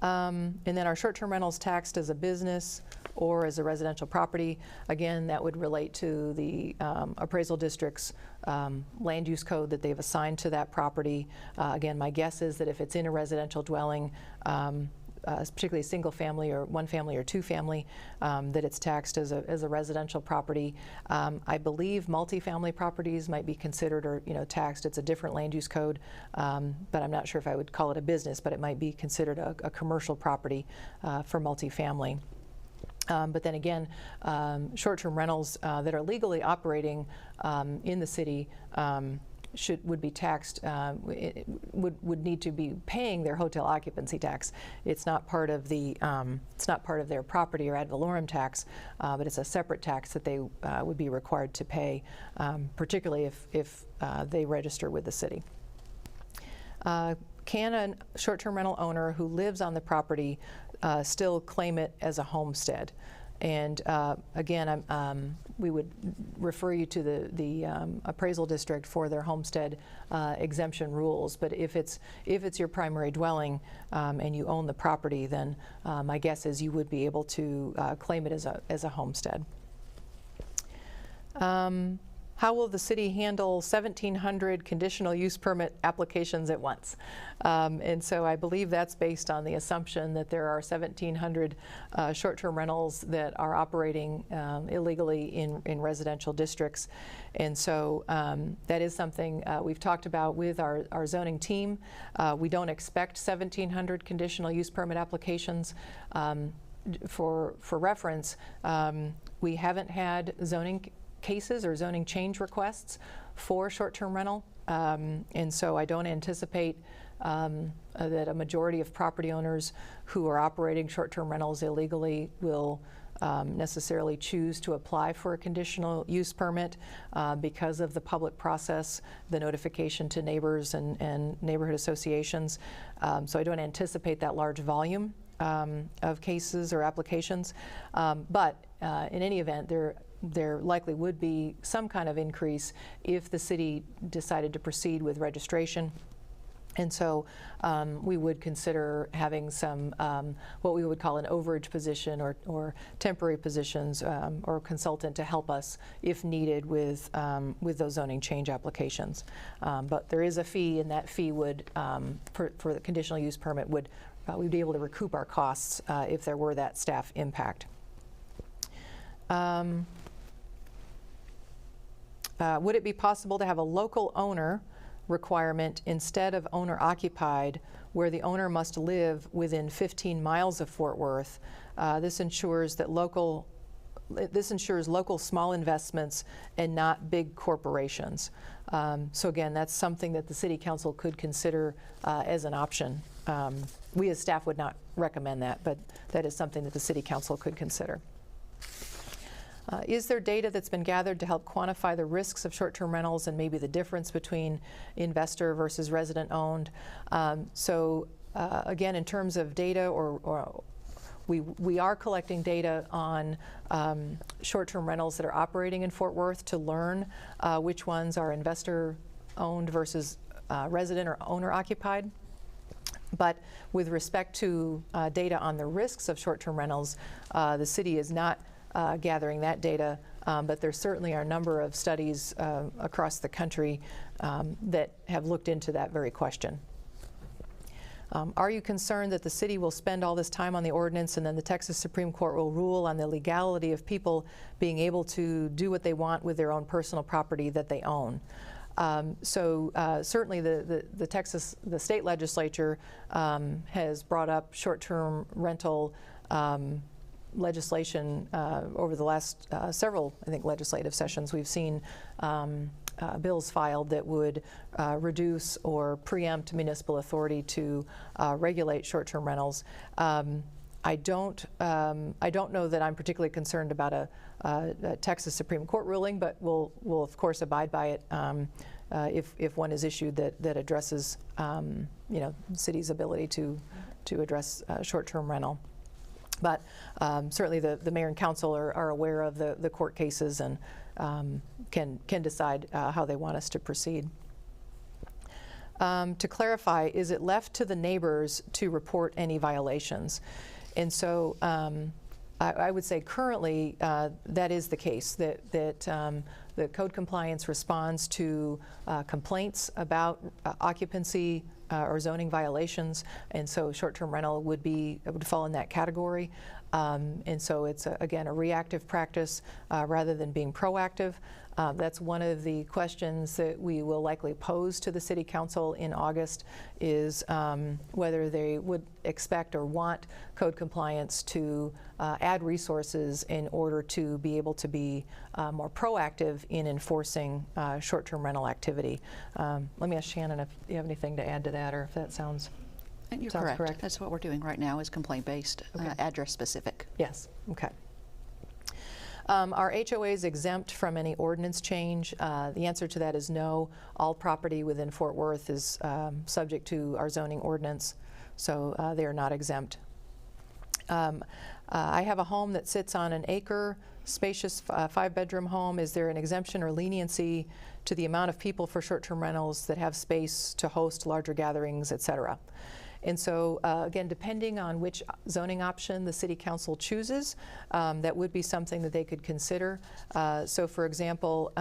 And then our short-term rentals taxed as a business or as a residential property. Again, that would relate to the appraisal district's land use code that they've assigned to that property. Again, my guess is that if it's in a residential dwelling, particularly single family or one family or two family, that it's taxed as a residential property. I believe multifamily properties might be considered or taxed. It's a different land use code, but I'm not sure if I would call it a business, but it might be considered a commercial property for multifamily. But then again, short-term rentals that are legally operating in the city would be taxed, would need to be paying their hotel occupancy tax. It's not part of their property or ad valorem tax, but it's a separate tax that they would be required to pay, particularly if they register with the city. Can a short-term rental owner who lives on the property still claim it as a homestead? And again, we would refer you to the appraisal district for their homestead exemption rules. But if it's your primary dwelling and you own the property, then my guess is you would be able to claim it as a homestead. How will the city handle 1,700 conditional use permit applications at once? And so I believe that's based on the assumption that there are 1,700 short-term rentals that are operating illegally in residential districts. And so that is something we've talked about with our zoning team. We don't expect 1,700 conditional use permit applications. For reference, we haven't had zoning cases or zoning change requests for short-term rental, and so I don't anticipate that a majority of property owners who are operating short-term rentals illegally will necessarily choose to apply for a conditional use permit because of the public process, the notification to neighbors and neighborhood associations. So I don't anticipate that large volume of cases or applications, but in any event, there likely would be some kind of increase if the city decided to proceed with registration. And so we would consider having some what we would call an overage position or temporary positions or consultant to help us if needed with those zoning change applications. But there is a fee, and that fee would, for the conditional use permit, we'd be able to recoup our costs if there were that staff impact. Would it be possible to have a local owner requirement instead of owner occupied, where the owner must live within 15 miles of Fort Worth? This ensures local small investments and not big corporations. So again, that's something that the City Council could consider as an option. We as staff would not recommend that, but that is something that the City Council could consider. Is there data that's been gathered to help quantify the risks of short-term rentals and maybe the difference between investor versus resident-owned? Again, in terms of data, we are collecting data on short-term rentals that are operating in Fort Worth to learn which ones are investor-owned versus resident or owner-occupied. But with respect to data on the risks of short-term rentals, the city is not gathering that data, but there certainly are a number of studies across the country that have looked into that very question. Are you concerned that the city will spend all this time on the ordinance and then the Texas Supreme Court will rule on the legality of people being able to do what they want with their own personal property that they own? Certainly the state legislature has brought up short-term rental legislation over the last several, I think, legislative sessions. We've seen bills filed that would reduce or preempt municipal authority to regulate short-term rentals. I don't know that I'm particularly concerned about a Texas Supreme Court ruling, but we'll of course abide by it if one is issued that addresses the city's ability to address short-term rental. But certainly the mayor and council are aware of the court cases and can decide how they want us to proceed. To clarify, is it left to the neighbors to report any violations? And so I would say currently that is the case, that the code compliance responds to complaints about occupancy or zoning violations, and so short-term rental would fall in that category. And so it's again a reactive practice rather than being proactive. That's one of the questions that we will likely pose to the City Council in August, is whether they would expect or want code compliance to add resources in order to be able to be more proactive in enforcing short-term rental activity. Let me ask Shannon if you have anything to add to that, or if that sounds And you're sounds correct. That's what we're doing right now, is complaint-based, Okay. address-specific. Yes, okay. Are HOAs exempt from any ordinance change? The answer to that is no. All property within Fort Worth is subject to our zoning ordinance, so they are not exempt. I have a home that sits on an acre, spacious 5-bedroom home. Is there an exemption or leniency to the amount of people for short-term rentals that have space to host larger gatherings, et cetera? And so, again, depending on which zoning option the City Council chooses, that would be something that they could consider. So, for example,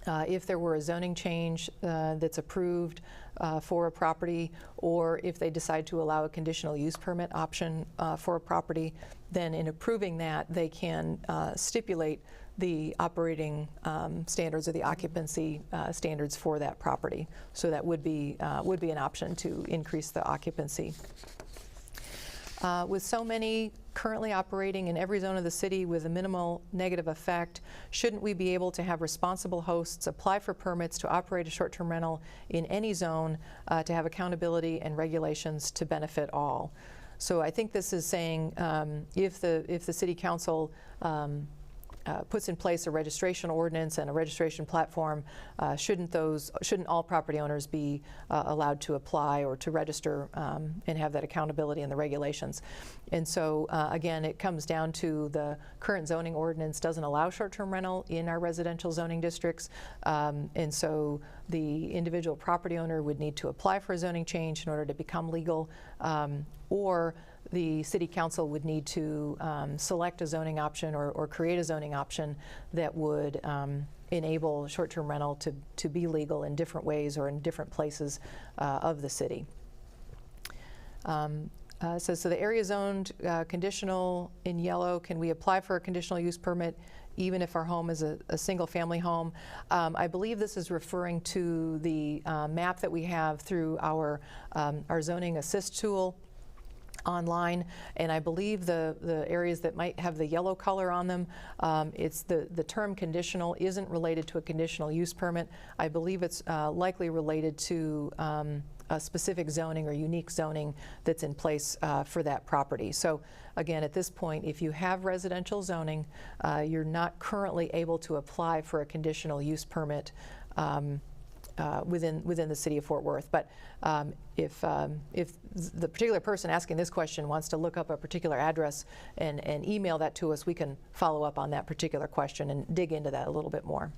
if there were a zoning change that's approved for a property, or if they decide to allow a conditional use permit option for a property, then in approving that, they can stipulate the operating standards or the occupancy standards for that property. So that would be an option to increase the occupancy. With so many currently operating in every zone of the city with a minimal negative effect, shouldn't we be able to have responsible hosts apply for permits to operate a short-term rental in any zone to have accountability and regulations to benefit all? So I think this is saying if the City Council puts in place a registration ordinance and a registration platform, shouldn't all property owners be allowed to apply or to register and have that accountability in the regulations? And so again, it comes down to the current zoning ordinance doesn't allow short-term rental in our residential zoning districts, and so the individual property owner would need to apply for a zoning change in order to become legal, or the City Council would need to select a zoning option or create a zoning option that would enable short-term rental to be legal in different ways or in different places of the city. So the area zoned conditional in yellow, can we apply for a conditional use permit even if our home is a single family home? I believe this is referring to the map that we have through our zoning assist tool online, and I believe the areas that might have the yellow color on them, it's the term conditional isn't related to a conditional use permit. I believe it's likely related to a specific zoning or unique zoning that's in place for that property. So again, at this point, if you have residential zoning, you're not currently able to apply for a conditional use permit within the city of Fort Worth. But if the particular person asking this question wants to look up a particular address and email that to us, we can follow up on that particular question and dig into that a little bit more.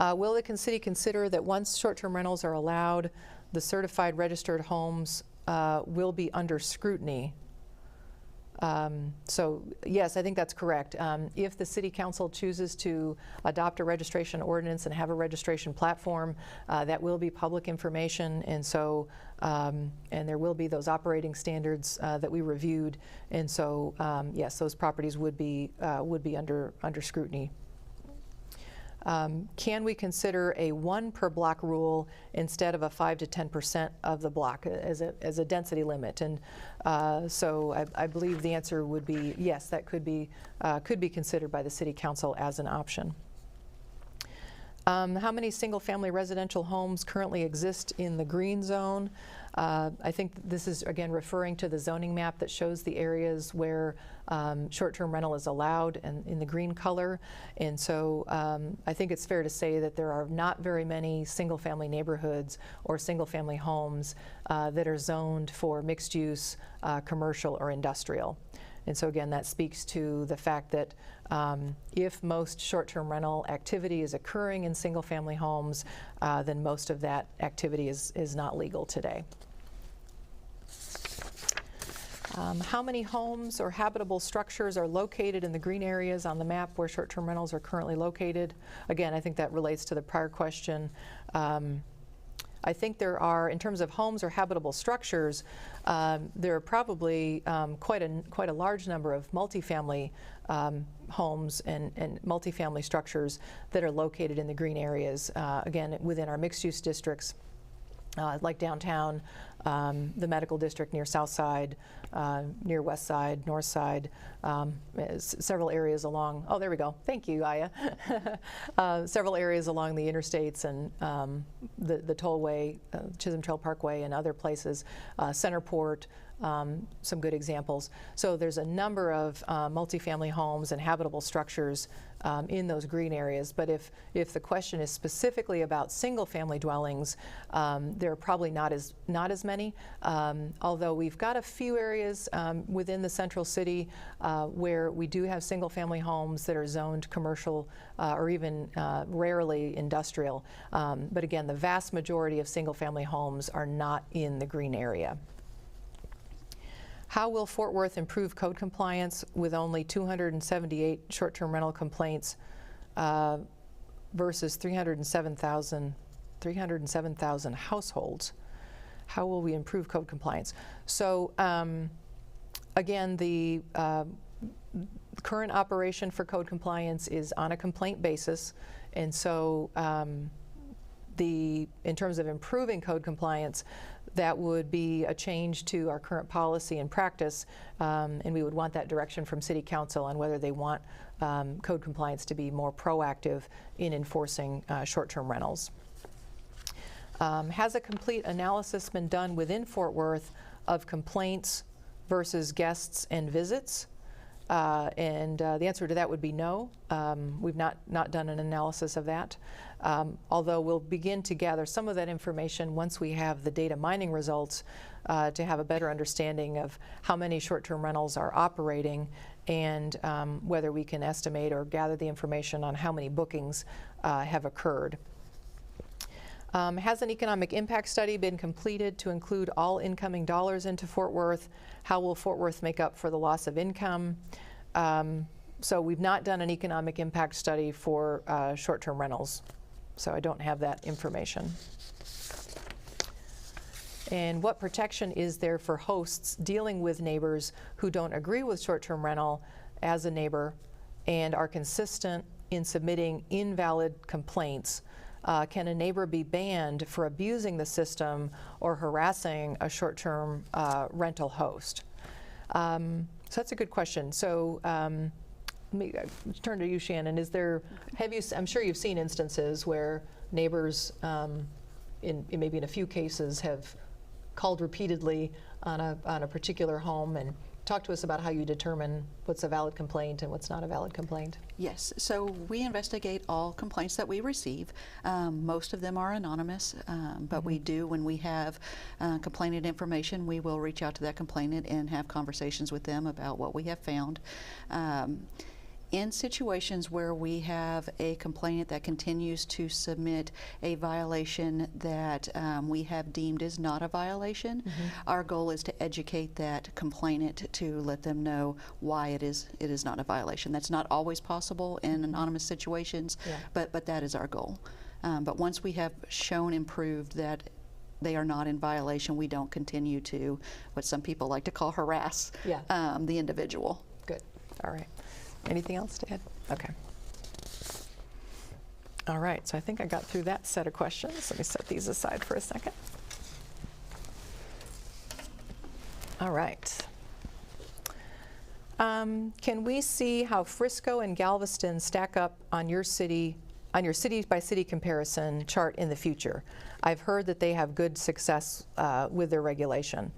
Will the city consider that once short-term rentals are allowed, the certified registered homes will be under scrutiny. So yes, I think that's correct. If the City Council chooses to adopt a registration ordinance and have a registration platform, that will be public information, and so and there will be those operating standards that we reviewed, and so yes, those properties would be under scrutiny. Can we consider a 1 per block rule instead of a 5 to 10% of the block as a density limit? And so I believe the answer would be yes, that could be considered by the City Council as an option. How many single-family residential homes currently exist in the green zone? I think this is, again, referring to the zoning map that shows the areas where short-term rental is allowed and in the green color. And so I think it's fair to say that there are not very many single-family neighborhoods or single-family homes that are zoned for mixed-use, commercial, or industrial. And so again, that speaks to the fact that if most short-term rental activity is occurring in single-family homes, then most of that activity is not legal today. How many homes or habitable structures are located in the green areas on the map where short-term rentals are currently located? Again, I think that relates to the prior question. I think there are, in terms of homes or habitable structures, there are probably quite a large number of multifamily homes and multifamily structures that are located in the green areas, again, within our mixed-use districts, like downtown, the medical district near South Side, near West Side, North Side, several areas along, oh, there we go. Thank you, Aya. Several areas along the interstates and the tollway, Chisholm Trail Parkway, and other places, Centerport, some good examples. So there's a number of multifamily homes and habitable structures in those green areas. But if the question is specifically about single-family dwellings, there are probably not as many. Although we've got a few areas within the central city where we do have single-family homes that are zoned commercial or even rarely industrial. But again, the vast majority of single-family homes are not in the green area. How will Fort Worth improve code compliance with only 278 short-term rental complaints versus 307,000 households? How will we improve code compliance? So again, the current operation for code compliance is on a complaint basis, and so in terms of improving code compliance, that would be a change to our current policy and practice, and we would want that direction from City Council on whether they want code compliance to be more proactive in enforcing short-term rentals. Has a complete analysis been done within Fort Worth of complaints versus guests and visits? And the answer to that would be no. We've not done an analysis of that. Although we'll begin to gather some of that information once we have the data mining results to have a better understanding of how many short-term rentals are operating and whether we can estimate or gather the information on how many bookings have occurred. Has an economic impact study been completed to include all incoming dollars into Fort Worth? How will Fort Worth make up for the loss of income? So we've not done an economic impact study for short-term rentals, so I don't have that information. And what protection is there for hosts dealing with neighbors who don't agree with short-term rental as a neighbor and are consistent in submitting invalid complaints? Can a neighbor be banned for abusing the system or harassing a short-term rental host? So that's a good question. So let me turn to you, Shannon. I'm sure you've seen instances where neighbors, maybe in a few cases, have called repeatedly on a particular home, and talk to us about how you determine what's a valid complaint and what's not a valid complaint. Yes, so we investigate all complaints that we receive. Most of them are anonymous, but we do, when we have complainant information, we will reach out to that complainant and have conversations with them about what we have found. In situations where we have a complainant that continues to submit a violation that we have deemed is not a violation, our goal is to educate that complainant to let them know why it is not a violation. That's not always possible in anonymous situations, but that is our goal. But once we have shown and proved that they are not in violation, we don't continue to, what some people like to call, harass the individual. Good. All right. Anything else to add? Okay. All right, so I think I got through that set of questions. Let me set these aside for a second. All right. Can we see how Frisco and Galveston stack up on your city by city comparison chart in the future? I've heard that they have good success with their regulation.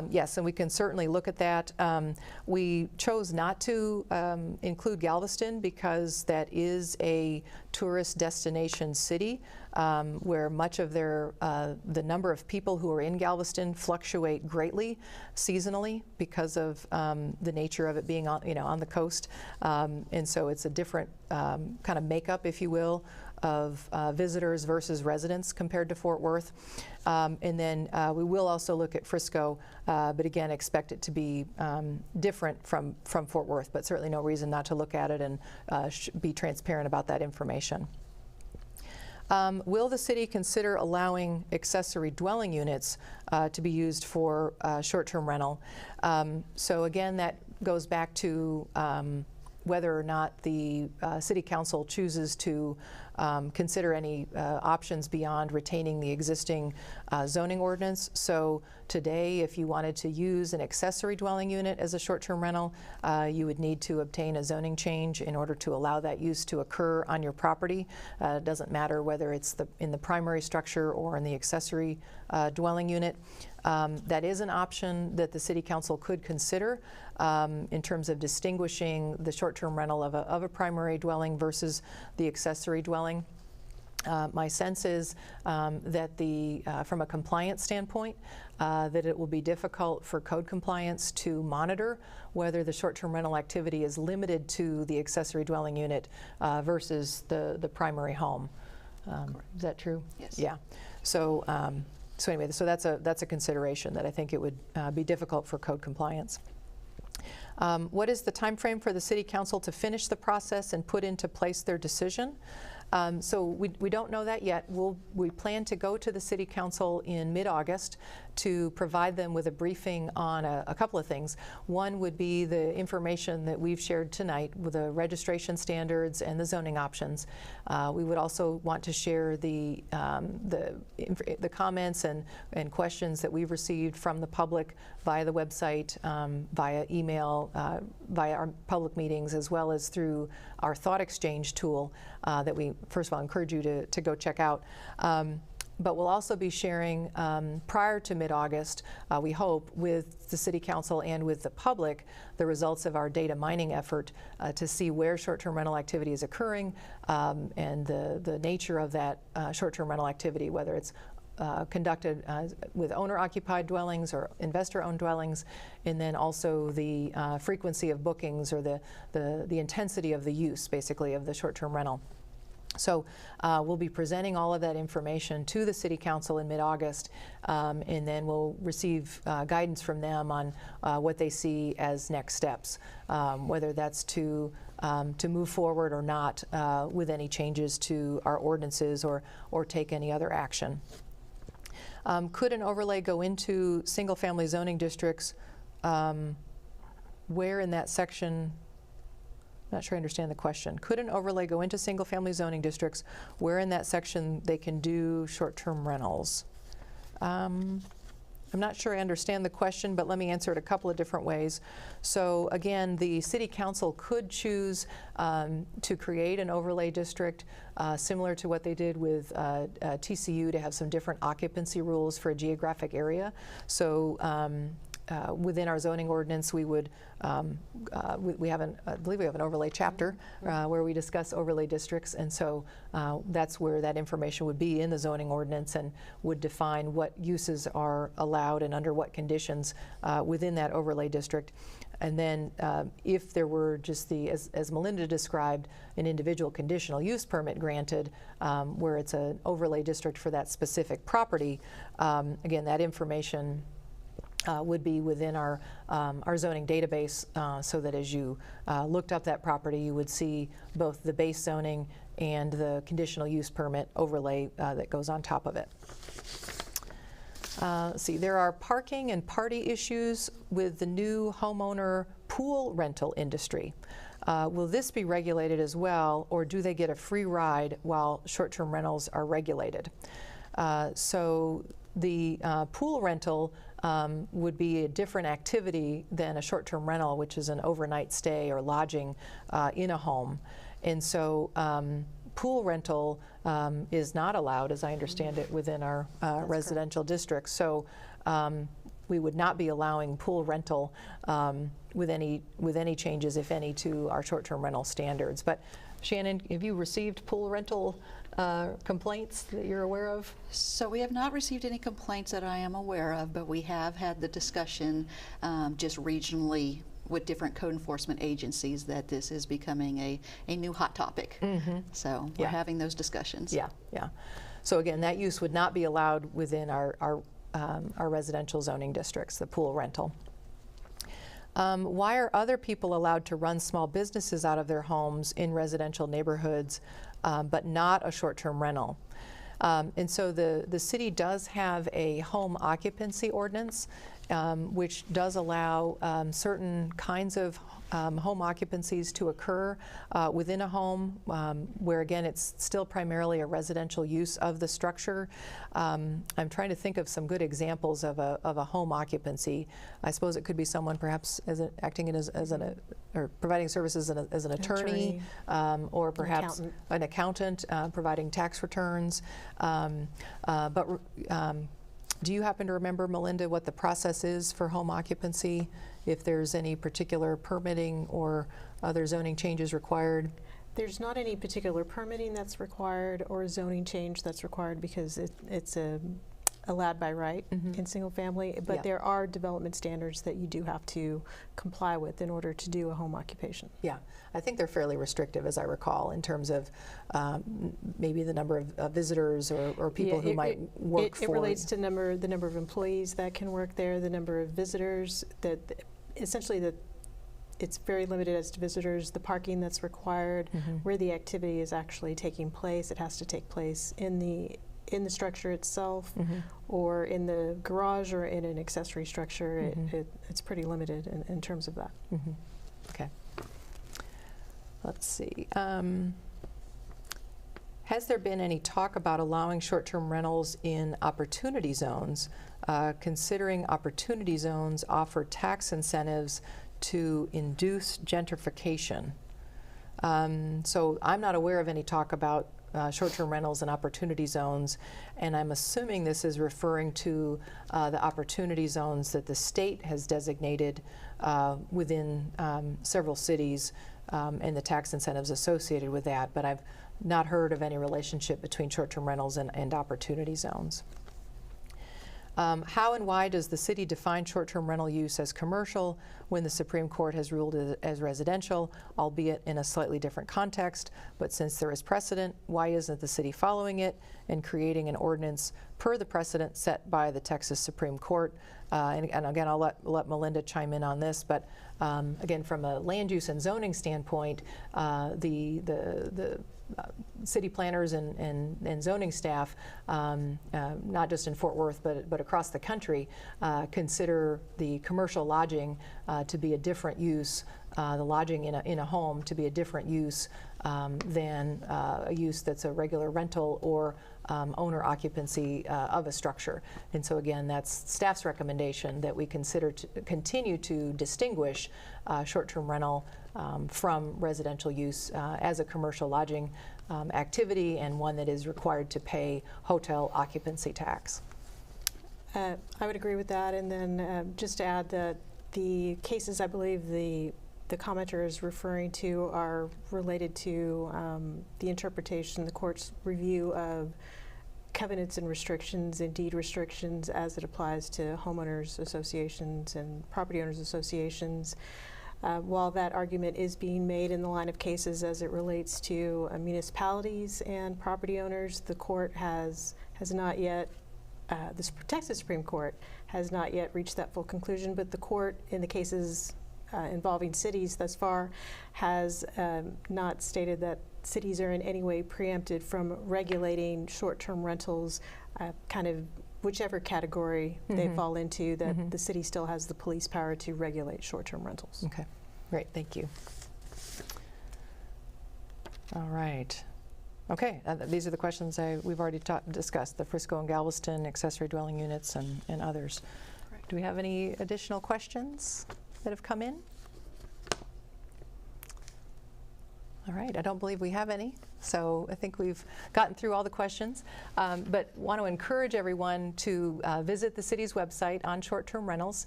Yes, and we can certainly look at that. We chose not to include Galveston because that is a tourist destination city where much of the number of people who are in Galveston fluctuate greatly seasonally because of the nature of it being on the coast, and so it's a different kind of makeup, if you will, of visitors versus residents compared to Fort Worth. And then we will also look at Frisco, but again expect it to be different from Fort Worth, but certainly no reason not to look at it and be transparent about that information. Will the city consider allowing accessory dwelling units to be used for short-term rental? So again, that goes back to whether or not the City Council chooses to consider any options beyond retaining the existing zoning ordinance. So today, if you wanted to use an accessory dwelling unit as a short-term rental, you would need to obtain a zoning change in order to allow that use to occur on your property. It doesn't matter whether it's in the primary structure or in the accessory dwelling unit. That is an option that the City Council could consider in terms of distinguishing the short-term rental of a primary dwelling versus the accessory dwelling. My sense is that from a compliance standpoint, that it will be difficult for code compliance to monitor whether the short-term rental activity is limited to the accessory dwelling unit versus the primary home. Is that true? Yes. Yeah. So anyway, so that's a consideration that I think it would be difficult for code compliance. What is the time frame for the City Council to finish the process and put into place their decision? So we don't know that yet. We plan to go to the City Council in mid-August to provide them with a briefing on a couple of things. One would be the information that we've shared tonight with the registration standards and the zoning options. We would also want to share the comments and questions that we've received from the public via the website, via email, via our public meetings, as well as through our thought exchange tool that we, first of all, encourage you to go check out. But we'll also be sharing, prior to mid-August, we hope, with the City Council and with the public, the results of our data mining effort to see where short-term rental activity is occurring and the nature of that short-term rental activity, whether it's conducted with owner-occupied dwellings or investor-owned dwellings, and then also the frequency of bookings or the intensity of the use, basically, of the short-term rental. So we'll be presenting all of that information to the City Council in mid-August, and then we'll receive guidance from them on what they see as next steps, whether that's to move forward or not with any changes to our ordinances or take any other action. Could an overlay go into single-family zoning districts? Where in that section? I'm not sure I understand the question. Could an overlay go into single-family zoning districts where in that section they can do short-term rentals? I'm not sure I understand the question, but let me answer it a couple of different ways. So again, the City Council could choose to create an overlay district similar to what they did with TCU, to have some different occupancy rules for a geographic area. So within our zoning ordinance, we would I believe we have an overlay chapter where we discuss overlay districts, and so that's where that information would be in the zoning ordinance and would define what uses are allowed and under what conditions within that overlay district. And then if there were just as Melinda described, an individual conditional use permit granted where it's an overlay district for that specific property, again, that information would be within our zoning database, so that as you looked up that property, you would see both the base zoning and the conditional use permit overlay that goes on top of it. Let's see, there are parking and party issues with the new homeowner pool rental industry. Will this be regulated as well, or do they get a free ride while short-term rentals are regulated? So the pool rental would be a different activity than a short-term rental, which is an overnight stay or lodging in a home. And so pool rental is not allowed, as I understand it, within our residential districts. So we would not be allowing pool rental with any changes, if any, to our short-term rental standards. But Shannon, have you received pool rental complaints that you're aware of? So we have not received any complaints that I am aware of, but we have had the discussion just regionally with different code enforcement agencies that this is becoming a new hot topic. Mm-hmm. So we're having those discussions. Yeah, yeah. So again, that use would not be allowed within our residential zoning districts, the pool rental. Why are other people allowed to run small businesses out of their homes in residential neighborhoods, but not a short-term rental? And so the city does have a home occupancy ordinance, which does allow certain kinds of home occupancies to occur within a home, where again it's still primarily a residential use of the structure. I'm trying to think of some good examples of a home occupancy. I suppose it could be someone perhaps acting as or providing services as an attorney, or perhaps an accountant providing tax returns. Do you happen to remember, Melinda, what the process is for home occupancy, if there's any particular permitting or other zoning changes required? There's not any particular permitting that's required or a zoning change that's required, because it's allowed by right in single family, but there are development standards that you do have to comply with in order to do a home occupation. Yeah, I think they're fairly restrictive, as I recall, in terms of maybe the number of visitors or people who might work for. It relates to the number of employees that can work there, the number of visitors, that essentially that it's very limited as to visitors, the parking that's required, where the activity is actually taking place. It has to take place in the structure itself, or in the garage, or in an accessory structure. It's pretty limited in terms of that. Okay. Let's see. Has there been any talk about allowing short-term rentals in opportunity zones, considering opportunity zones offer tax incentives to induce gentrification? So I'm not aware of any talk about short-term rentals and opportunity zones, and I'm assuming this is referring to the opportunity zones that the state has designated within several cities, and the tax incentives associated with that, but I've not heard of any relationship between short-term rentals and opportunity zones. How and why does the city define short-term rental use as commercial when the Supreme Court has ruled it as residential, albeit in a slightly different context? But since there is precedent, why isn't the city following it and creating an ordinance per the precedent set by the Texas Supreme Court? And again, I'll let Melinda chime in on this, but again, from a land use and zoning standpoint, the city planners and zoning staff, not just in Fort Worth but across the country, consider the commercial lodging to be a different use, the lodging in a home to be a different use than a use that's a regular rental or owner occupancy of a structure. And so again, that's staff's recommendation that we consider to continue to distinguish short-term rental from residential use as a commercial lodging activity, and one that is required to pay hotel occupancy tax. I would agree with that, and then just to add that the cases I believe the commenter is referring to are related to the interpretation, the court's review of covenants and restrictions and deed restrictions as it applies to homeowners associations and property owners associations. While that argument is being made in the line of cases as it relates to municipalities and property owners, the court has not yet, the Texas Supreme Court has not yet reached that full conclusion, but the court in the cases involving cities thus far has not stated that cities are in any way preempted from regulating short-term rentals, kind of whichever category they fall into, that the city still has the police power to regulate short-term rentals. Okay, great, thank you. All right. Okay, these are the questions we've already discussed, the Frisco and Galveston accessory dwelling units and others. Correct. Do we have any additional questions that have come in? All right, I don't believe we have any, so I think we've gotten through all the questions, but want to encourage everyone to visit the city's website on short-term rentals,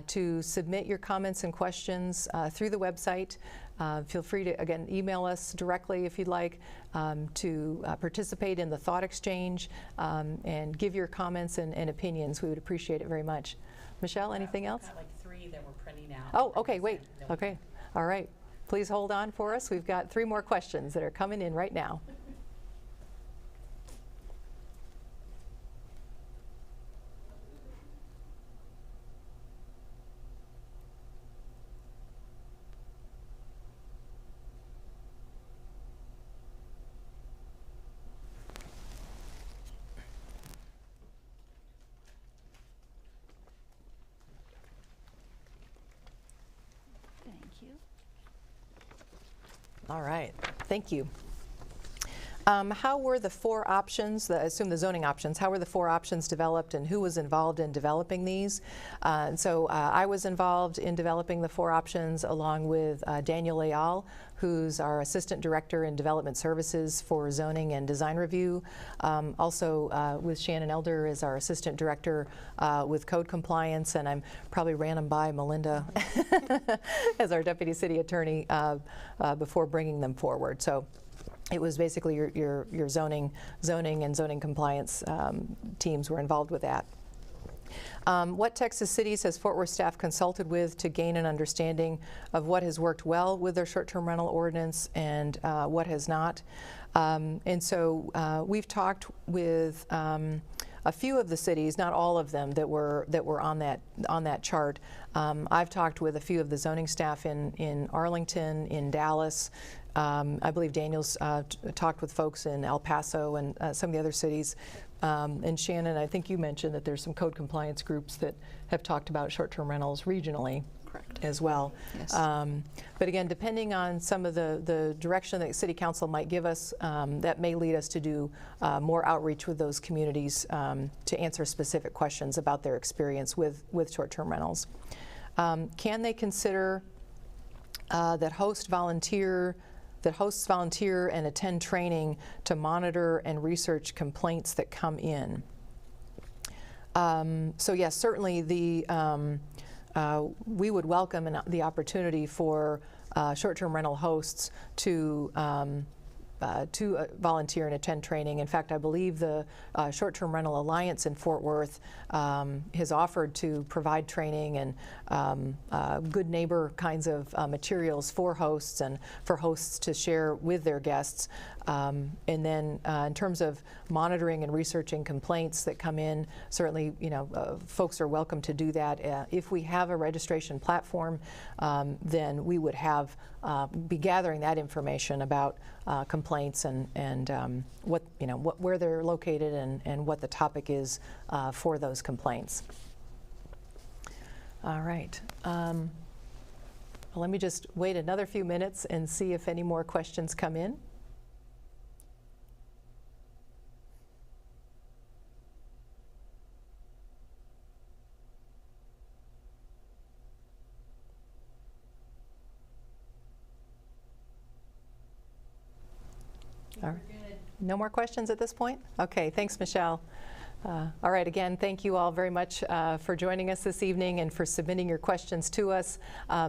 to submit your comments and questions through the website. Feel free to, again, email us directly if you'd like, to participate in the thought exchange and give your comments and opinions. We would appreciate it very much. Michelle, anything else? We've got like 3 that we're printing out. Oh, okay, wait. Okay, all right. Please hold on for us. We've got 3 more questions that are coming in right now. All right, thank you. How were the 4 options, I assume the zoning options, how were the 4 options developed and who was involved in developing these? So I was involved in developing the 4 options along with Daniel Leal, who's our Assistant Director in Development Services for Zoning and Design Review. Also with Shannon Elder as our Assistant Director with Code Compliance, and I'm probably ran them by Melinda as our Deputy City Attorney before bringing them forward. So it was basically your zoning and zoning compliance teams were involved with that. What Texas cities has Fort Worth staff consulted with to gain an understanding of what has worked well with their short-term rental ordinance and what has not? And so we've talked with a few of the cities, not all of them, that were on that chart. I've talked with a few of the zoning staff in Arlington, in Dallas. I believe Daniel's talked with folks in El Paso and some of the other cities. And Shannon, I think you mentioned that there's some code compliance groups that have talked about short-term rentals regionally. Correct. As well. Yes. But again, depending on some of the direction that City Council might give us, that may lead us to do more outreach with those communities to answer specific questions about their experience with short-term rentals. Can they consider that hosts volunteer and attend training to monitor and research complaints that come in? So yes, certainly we would welcome the opportunity for short-term rental hosts to volunteer and attend training. In fact, I believe the Short-Term Rental Alliance in Fort Worth has offered to provide training and good neighbor kinds of materials for hosts and for hosts to share with their guests. And then in terms of monitoring and researching complaints that come in, certainly, folks are welcome to do that. If we have a registration platform, then we would be gathering that information about complaints and where they're located and what the topic is for those complaints. All right. Well, let me just wait another few minutes and see if any more questions come in. All right. No more questions at this point? Okay, thanks, Michelle. All right, again, thank you all very much for joining us this evening and for submitting your questions to us.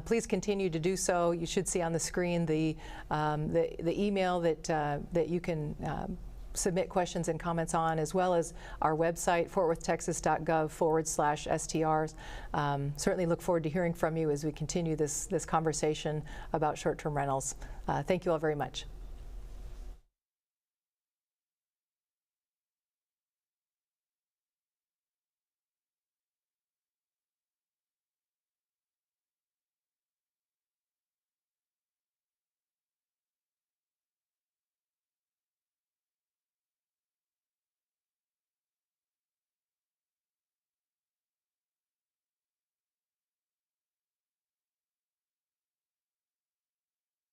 Please continue to do so. You should see on the screen the email that you can submit questions and comments on, as well as our website, fortworthtexas.gov/STRs. Certainly look forward to hearing from you as we continue this conversation about short-term rentals. Thank you all very much.